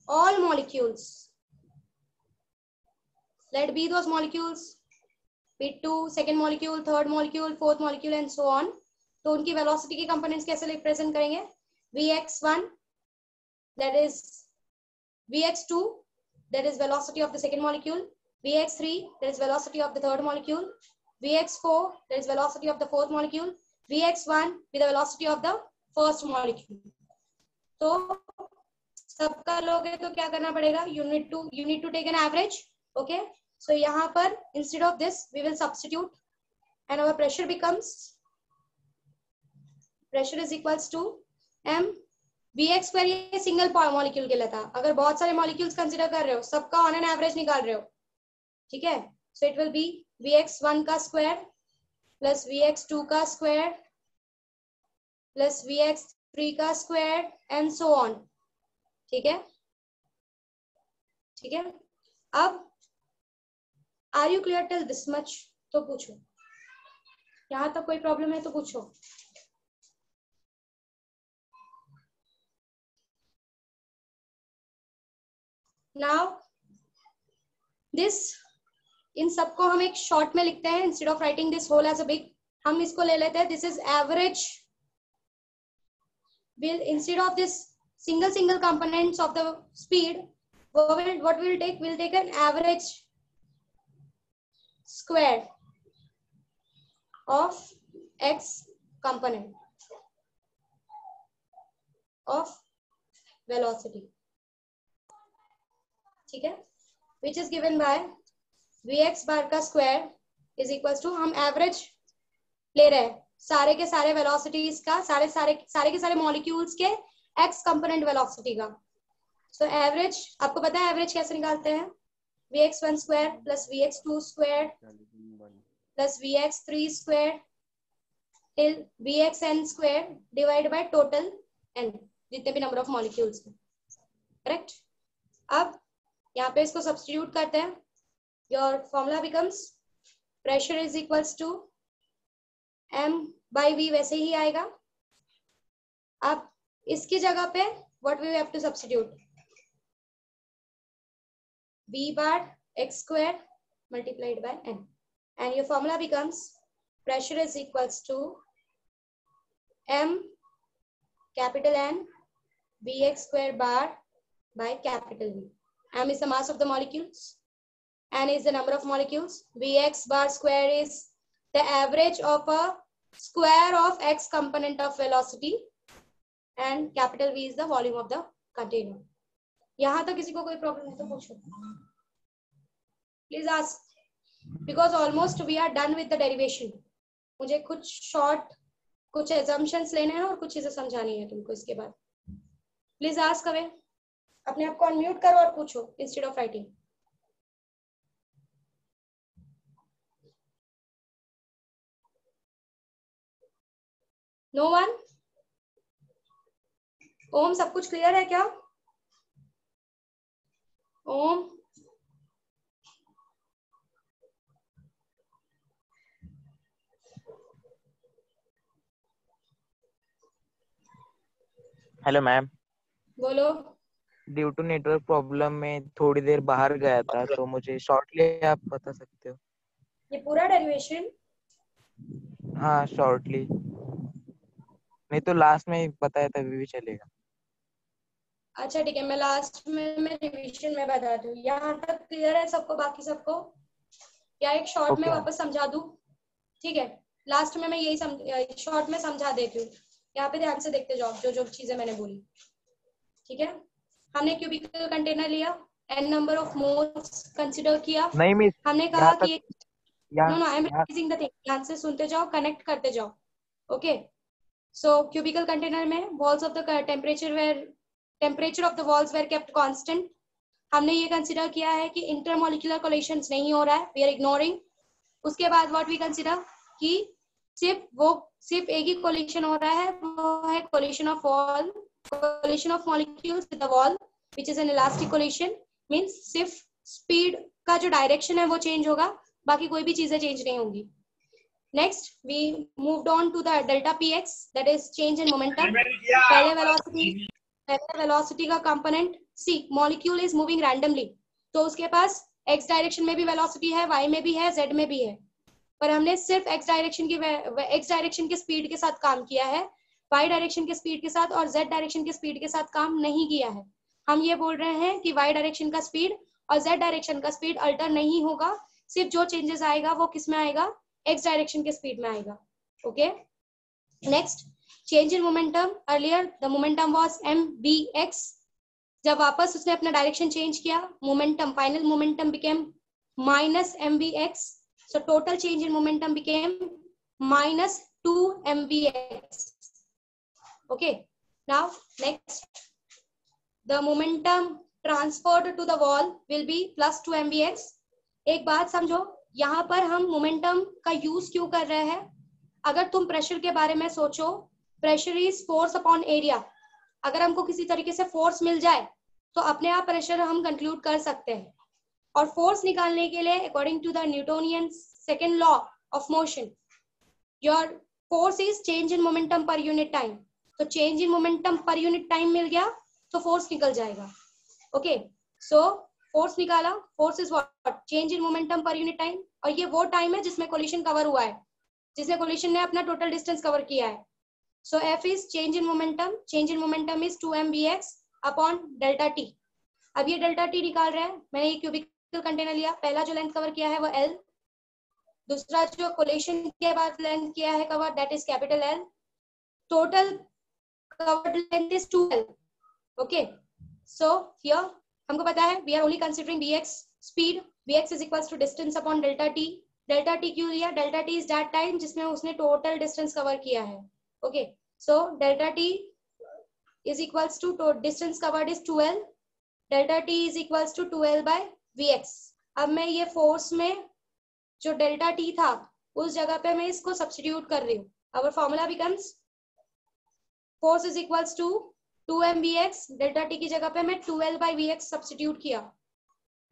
all molecules, let be those molecules P2, second molecule, third molecule, fourth molecule and so on. तो उनकी वेलोसिटी के कंपोनेंट्स कैसे रिप्रेजेंट करेंगे? Vx1 that is Vx2 that is velocity of the second molecule, Vx3 that is velocity of the third molecule, Vx4 that is velocity of the fourth molecule, Vx1 with the velocity of the first molecule. तो सबका लोगे तो क्या करना पड़ेगा? You need to take an average. Okay, so यहाँ पर instead of this we will substitute and our pressure becomes, pressure is equals to m vx square. ये सिंगल मॉलिक्यूल के लिए था, अगर बहुत सारे मॉलिक्यूल्स कंसीडर कर रहे हो, सबका ऑन एन एवरेज निकाल रहे हो, ठीक है? So it will B vx1 का स्क्वायर प्लस vx2 का स्क्वायर प्लस vx3 का स्क्वायर एंड सो ऑन. ठीक है, ठीक है. अब are you clear till this much? तो पूछो, यहाँ तक कोई प्रॉब्लम है तो पूछो. नाउ दिस, इन सबको हम एक शॉर्ट में लिखते हैं, instead of writing this whole as a big, हम इसको ले लेते हैं, this is average. Instead of this single components of the speed, what we'll take? We'll take an average square of x component of velocity, ठीक है, which is given by vx bar का square is equals to, हम average ले रहे हैं सारे के सारे वेलोसिटीज का, सारे के सारे मॉलिक्यूल्स के x कंपोनेंट वेलोसिटी का. सो एवरेज, आपको पता है एवरेज कैसे निकालते हैं? vx1 square plus vx2 square plus vx3 square till vxn square divide by total n, जितने भी नंबर ऑफ मॉलिक्यूल्स हैं. करेक्ट. अब यहाँ पे इसको सब्स्टिट्यूट करते हैं. Your formula becomes pressure is equals to m by v, वैसे ही आएगा. अब इसकी जगह पे what we have to substitute? v bar x square multiplied by n, and your formula becomes pressure is equals to m capital N vx square bar by capital V. M is the mass of the molecules, n is the number of molecules, vx bar square is the average of a square of x component of velocity, and capital V is the volume of the container. यहाँ तक किसी को कोई problem है तो पूछो, please ask, because almost we are done with the derivation. मुझे कुछ शॉर्ट कुछ एजम्पशंस लेने हैं और कुछ चीजें समझानी है तुमको. इसके बाद प्लीज आस्क अवे, अपने आप को अनम्यूट करो और पूछो instead of writing. No one? Om, सब कुछ क्लियर है क्या? Om, hello ma'am. बोलो. ड्यू टू नेटवर्क प्रॉब्लम में थोड़ी देर बाहर गया था, तो मुझे शॉर्टली आप बता सकते हो? ये पूरा डेरिवेशन? हाँ शॉर्टली, नहीं तो लास्ट में बताया था भी चलेगा. अच्छा ठीक है, मैं लास्ट में मैं रिवीजन में बता दूं. यहाँ तक क्लियर है सबको? बाकी सबको या एक शॉर्ट में वापस समझा दूं? ठीक है, लास्ट में मैं यही शॉर्ट में समझा देती हूँ. यहाँ पे ध्यान से देखते जाओ जो जो चीजें मैंने बोली. ठीक है, हमने क्यूबिकल कंटेनर लिया, n number of moles consider किया. नहीं मिस, हमने कहा कि no I am repeating the thing, ध्यान से सुनते जाओ, कनेक्ट करते जाओ. ओके, सो क्यूबिकल कंटेनर में walls of the temperature of the walls were kept constant. हमने ये कंसीडर किया है कि इंटरमॉलिक्यूलर कोलिशंस नहीं हो रहा है, वी आर इग्नोरिंग. उसके बाद व्हाट वी कंसीडर कि सिर्फ एक ही कोलिशन हो रहा है, वो है collision of molecules with the wall which is an elastic collision. Means सिर्फ स्पीड का जो डायरेक्शन है वो चेंज होगा, बाकी कोई भी चीजें चेंज नहीं होंगी. Next we moved on to the delta px, that is change in momentum. पहले वेलोसिटी का component see, molecule is moving randomly, तो उसके पास x डायरेक्शन में भी वेलोसिटी है, y में भी है, z में भी है. पर हमने सिर्फ x डायरेक्शन के स्पीड के साथ काम किया है, y डायरेक्शन के स्पीड के साथ और z डायरेक्शन के स्पीड के साथ काम नहीं किया है. हम ये बोल रहे हैं कि y डायरेक्शन का स्पीड और z डायरेक्शन का स्पीड अल्टर नहीं होगा, सिर्फ जो चेंजेस आएगा वो किस में आएगा? x डायरेक्शन के स्पीड में आएगा. Okay, next change in momentum. Earlier the momentum was mvx. जब वापस उसने अपना डायरेक्शन चेंज किया, momentum, final momentum became minus mvx. So total change in momentum became minus 2 mvx. Okay, now next, the momentum transferred to the wall will be plus 2 mvx. एक बात समझो, यहाँ पर हम मोमेंटम का यूज क्यों कर रहे हैं? अगर तुम प्रेशर के बारे में सोचो, pressure is force upon area. अगर हमको किसी तरीके से फोर्स मिल जाए तो अपने आप प्रेशर हम कंक्लूड कर सकते हैं. और फोर्स निकालने के लिए according to the Newtonian second law of motion, your force is change in momentum per unit time. तो change in momentum per unit time मिल गया तो फोर्स निकल जाएगा. ओके, सो फोर्स निकाला, force is what? Change in momentum per unit time. और ये वो टाइम है जिसमें कोलिशन कवर हुआ है, जिसमें कोलिशन ने अपना टोटल डिस्टेंस कवर किया है. So F is change in momentum. Change in momentum is 2mvx upon delta t. अब ये डेल्टा टी निकाल रहे हैं. मैंने ये क्यूबिकल कंटेनर लिया. पहला जो लेंथ कवर किया है वो L. दूसरा जो कोलेशन के बाद लेंथ किया है cover, that is capital L. Total covered length is 2L. Okay, so here हमको पता है we are only considering Vx speed. Vx is equals to distance upon delta t. Delta t क्यों लिया? Delta t is that time जिसमें उसने total distance cover किया है. Okay, so delta t is equals to distance covered is 2L. Delta t is equals to 2L by Vx. अब मैं ये force में जो डेल्टा टी था उस जगह पे मैं इसको सब्स्टिट्यूट कर रही हूँ. Our formula becomes force is equals to 2mvx. Delta t की जगह पे मैं 2L बाय Vx सब्स्टिट्यूट किया.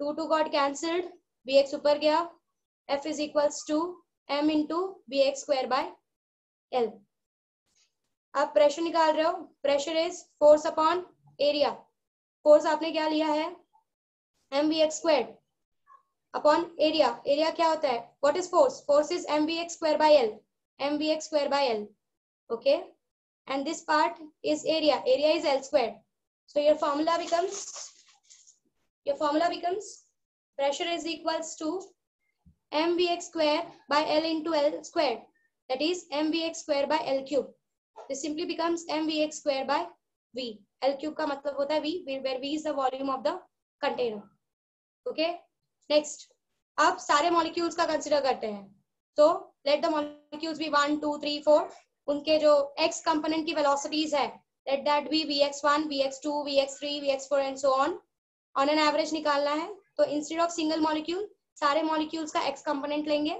2 गॉट कैंसल्ड, Vx ऊपर गया. F is equals to m into Vx square by L. आप प्रेशर निकाल रहे हो. Pressure is force upon area. Force आपने क्या लिया है? mvx square upon area. Area क्या होता है? What is force? Force is mvx square by L. mvx square by L. Okay, and this part is area. Area is L squared. So your formula becomes pressure is equals to mvx square by L into L squared. That is mvx square by L cube. This simply becomes mvx square by V. L cube का मतलब होता है V, where V is the volume of the container. Okay. Next, अब सारे molecules का consider करते हैं. So let the molecules be 1, 2, 3, 4. उनके जो x कंपोनेंट की वेलोसिटीज है, let that be vx1, vx2, vx3, vx4 and so on. On an average निकालना है, तो instead of single molecule सारे molecules का x कंपोनेंट लेंगे.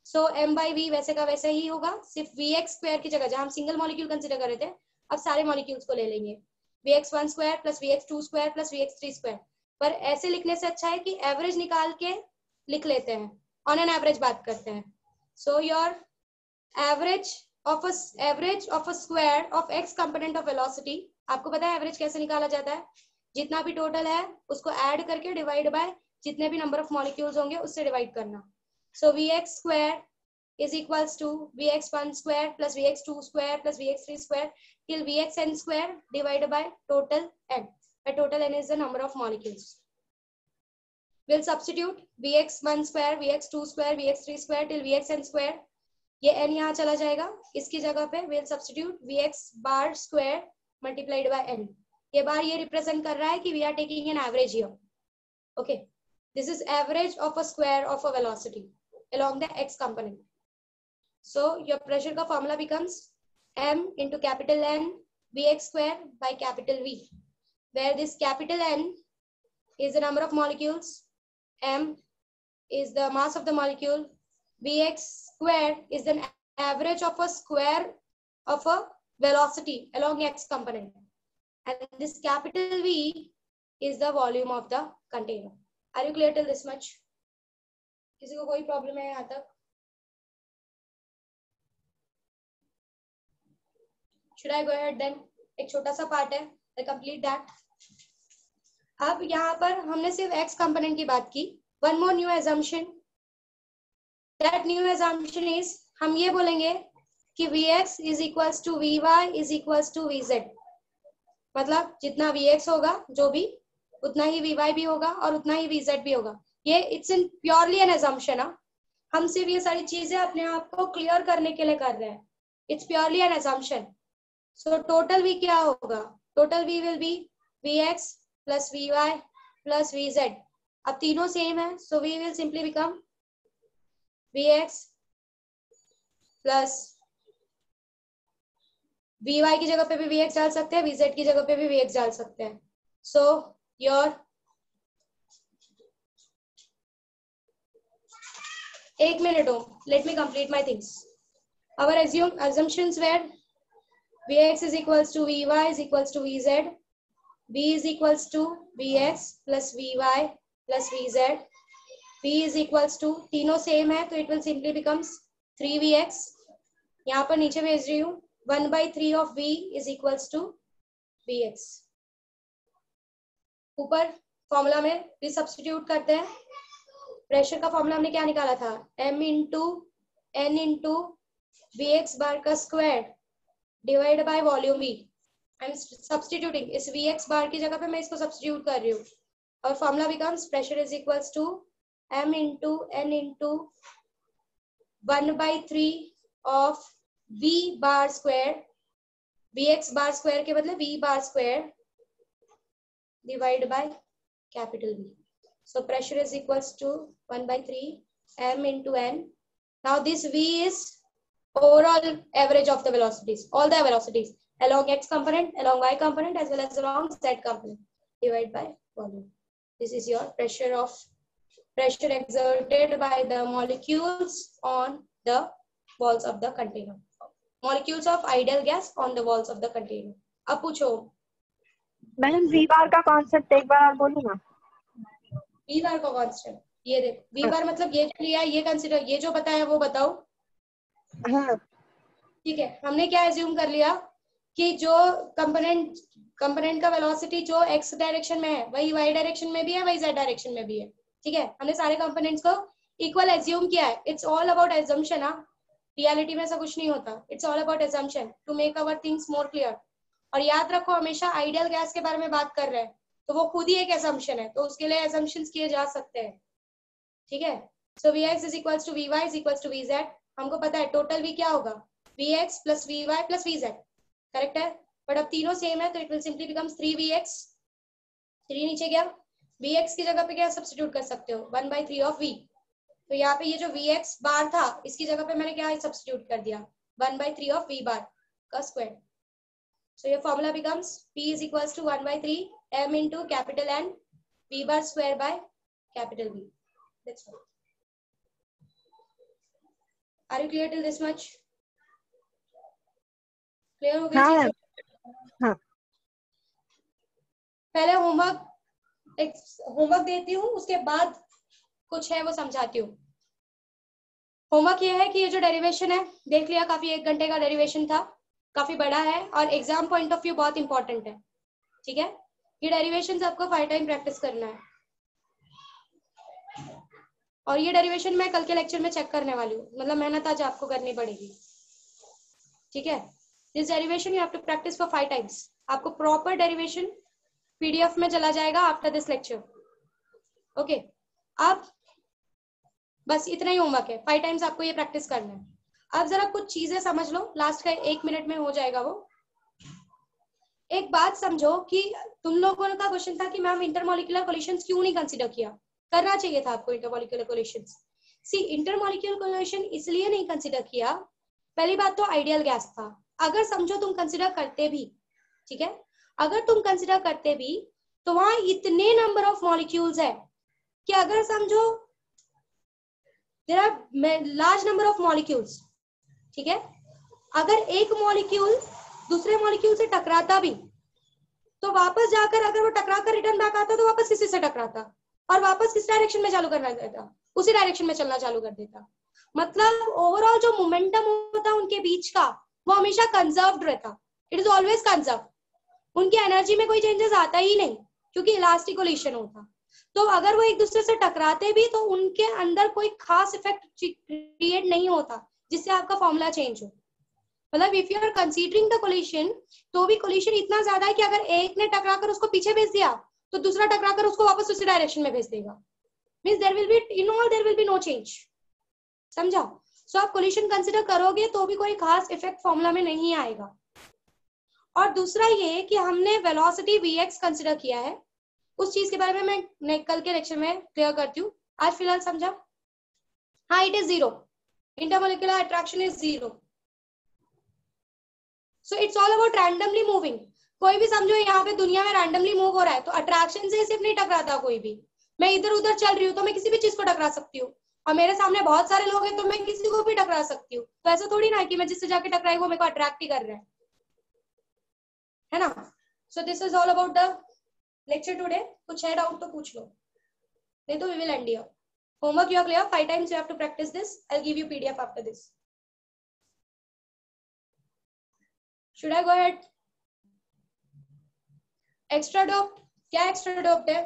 So m by v वैसे का वैसे ही होगा, सिर्फ vx स्क्वायर की जगह जहाँ हम सिंगल molecule कंसिडर कर रहे थे, अब सारे molecules को ले लेंगे. vx1 square plus vx2 square plus vx3 square. पर ऐसे लिखने से अच्छा है कि एवरेज निकाल के लिख लेते हैं. ऑन एन एवरेज बात करते हैं. So your average of a square of x component of velocity. आपको पता है एवरेज कैसे निकाला जाता है? जितना भी टोटल है उसको ऐड करके डिवाइड बाय जितने भी नंबर ऑफ मॉलिक्यूल्स होंगे उससे डिवाइड करना. सो vx square is equals to vx1 square plus vx2 square plus vx3 square till vxn square divided by total n. Where total n is the number of molecules. We'll substitute vx1 square, vx2 square, vx3 square till vxn square. ये n यहाँ चला जाएगा. इसकी जगह पे we'll substitute vx bar square multiplied by n. ये बार ये represent कर रहा है कि we are taking an average here. Okay, this is average of a square of a velocity along the x component. So your pressure का formula becomes m into capital N vx square by capital V, where this capital N is the number of molecules, m is the mass of the molecule, vx square is the average of a square of a velocity along x component, and this capital V is the volume of the container. Are you clear till this much? किसी को कोई problem है यहाँ तक? Should I go ahead then? एक छोटा सा part है, I complete that. अब यहाँ पर हमने सिर्फ x component की बात की. One more new assumption. That new assumption is हम ये बोलेंगे कि Vx is equals to Vy is equals to Vz. मतलब जितना Vx होगा जो भी उतना ही Vy भी होगा और उतना ही Vz भी होगा. ये it's in purely an assumption. हम सिर्फ ये सारी चीजें अपने आप को क्लियर करने के लिए कर रहे हैं. It's purely an assumption. So total V क्या होगा? Total V will be Vx plus Vy plus Vz. अब तीनों सेम है, so V will simply become Vx plus Vy की जगह पे भी Vx डाल सकते हैं, Vz की जगह पे भी Vx डाल सकते हैं. So your एक मिनट हो, let me complete my things. Our assumptions were Vx is equals to Vy is equals to Vz, V is equals to Vx plus Vy plus Vz, V is equals to तीनों same है तो it will simply becomes 3Vx. यहाँ पर नीचे भेज रही हूँ 1/3 of V is equals to Vx. ऊपर फॉर्मूला में भी सब्स्टिट्यूट करते हैं. प्रेशर का फॉर्मूला हमने क्या निकाला था? m into n into Vx बार का square divide by volume V। I am substituting, इस Vx बार की जगह पे मैं इसको सब्स्टिट्यूट कर रही हूँ और formula becomes pressure is equals to m into n into 1/3 of V bar square, Vx bar square के बदले V bar square divided by capital V. So pressure is equals to 1/3 m into n. Now this V is overall average of the velocities, all the velocities along x component, along y component, as well as along z component, divided by volume. This is your pressure exerted by the molecules on the walls of the container. Molecules of ideal gas on the walls of the container. अब पूछो ma'am we बार का concept एक बार और बोलो ना। We बार का concept ये देख, वी बार मतलब ये जो लिया ये कंसीडर, ये जो बताया वो बताओ। हाँ ठीक है, हमने क्या एज्यूम कर लिया कि जो कंपोनेंट का वेलोसिटी जो एक्स डायरेक्शन में है वही वाई डायरेक्शन में भी है, वही जेड डायरेक्शन में भी है। ठीक है, हमने सारे कंपोनेंट्स को इक्वल एज्यूम किया है। It's all about assumption. Reality में ऐसा कुछ नहीं होता। It's all about assumption to make our things more clear. और याद रखो, हमेशा आइडियल गैस के बारे में बात कर रहे हैं तो वो खुद ही एक एजम्पशन है, तो उसके लिए एजम्पशंस किए जा सकते हैं। ठीक है, so Vx is equals to Vy is equals to Vz। हमको पता है टोटल V क्या होगा, Vx plus Vy plus Vz। Correct है, बट अब तीनों सेम है तो it will simply becomes 3Vx। 3 नीचे गया, Vx की जगह पे क्या सब्स्टिट्यूट कर सकते हो, 1/3 ऑफ V। तो यहाँ पे ये जो Vx बार था इसकी जगह पे मैंने क्या सब्स्टिट्यूट कर दिया, 1/3 ऑफ V बार का स्क्वायर। सो ये formula becomes P is equals to 1/3 m into capital N V bar square by capital V. That's all. Are you clear till this much? Clear हो गई चीजें? हाँ पहले होमवर्क देती हूँ, उसके बाद कुछ है वो समझाती हूँ। होमवर्क ये है कि ये जो डेरिवेशन है देख लिया, काफी 1 घंटे का डेरिवेशन था, काफी बड़ा है और एग्जाम पॉइंट ऑफ व्यू बहुत इंपॉर्टेंट है। ठीक है, ये डेरिवेशन आपको 5 टाइम प्रैक्टिस करना है और ये डेरिवेशन मैं कल के लेक्चर में चेक करने वाली हूँ, मतलब मेहनत आज आपको करनी पड़ेगी। ठीक है, this derivation you have to practice for 5 times. आपको प्रॉपर डेरिवेशन पीडीएफ में चला जाएगा आफ्टर दिस लेक्चर। ओके, अब बस इतना ही होमवर्क है, 5 टाइम्स आपको ये प्रैक्टिस करना है। अब जरा कुछ चीजें समझ लो, लास्ट का 1 मिनट में हो जाएगा वो। एक बात समझो कि तुम लोगों का क्वेश्चन था कि मैम इंटरमॉलिक्यूलर कोलिशंस क्यों नहीं कंसीडर किया, करना चाहिए था आपको इंटरमॉलिक्यूलर कोलिशंस। सी, इंटरमॉलिक्यूलर कोलिशन इसलिए नहीं कंसीडर किया, पहली बात तो आइडियल गैस था। अगर समझो तुम कंसीडर करते भी, ठीक है, अगर तुम कंसीडर करते भी तो वहां इतने नंबर ऑफ मॉलिक्यूल्स है कि अगर समझो there are large number of molecules, ठीक है, अगर एक मॉलिक्यूल दूसरे मॉलिक्यूल से टकराता भी तो वापस जाकर अगर वो टकरा कर रिटर्न बैक आता तो वापस किसी से टकराता और वापस किस डायरेक्शन में चालू करना देता, उसी डायरेक्शन में चलना चालू कर देता। मतलब ओवरऑल जो मोमेंटम होता उनके बीच का वो हमेशा कंजर्व्ड रहता, इट इज ऑलवेज कंजर्व। उनकी एनर्जी में कोई चेंजेस आता ही नहीं क्योंकि इलास्टिक कोलिशन होता। तो अगर वो एक दूसरे से टकराते भी तो उनके अंदर कोई खास इफेक्ट क्रिएट नहीं होता जिससे आपका फॉर्मूला चेंज हो। मतलब if you are considering the collision तो भी कोलिशन इतना ज्यादा है कि अगर एक ने टकराकर उसको पीछे भेज दिया तो दूसरा टकराकर उसको वापस उसी डायरेक्शन में भेज देगा। Means there will be in all there will be no change. समझा? सो आप कोलिशन कंसीडर करोगे तो भी कोई खास इफेक्ट फॉर्मूला में नहीं आएगा। और दूसरा ये कि हमने वेलोसिटी Vx कंसीडर किया है, उस चीज के बारे में मैं कल के लेक्चर में क्लियर करती हूँ। आज फिलहाल समझा? हाँ, it is 0, intermolecular attraction is 0। So it's all about randomly moving. कोई भी समझो यहाँ पे दुनिया में रैंडमली मूव हो रहा है तो अट्रैक्शन से सिर्फ नहीं टकराता कोई भी। मैं इधर उधर चल रही हूँ तो मैं किसी भी चीज को टकरा सकती हूँ और मेरे सामने बहुत सारे लोग हैं तो मैं किसी को भी टकरा सकती हूँ। तो ऐसा थोड़ी ना है कि मैं जिससे जाके टकराई वो मेरे को अट्रैक्ट ही कर रहा है ना। So this is all about the lecture today. कुछ है डाउट तो पूछ लो, नहीं तो we will end here. Homework you are clear, 5 times you have to practise this. I will give you PDF after this. Should I go ahead? Extra डॉप्ट, क्या extra डॉप्ट है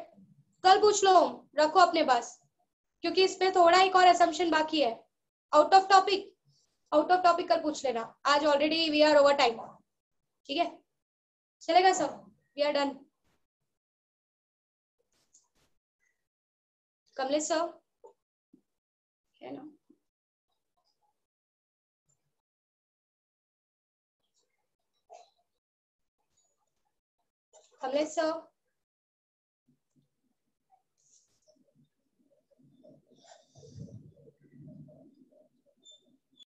कल पूछ लो, रखो अपने पास, क्योंकि इस पे थोड़ा एक और असम्पशन बाकी है। आउट ऑफ टॉपिक कल पूछ लेना, आज already we are over time. ठीक है, चलेगा sir, we are done. Kamlesh sir है ना? कमलेश सर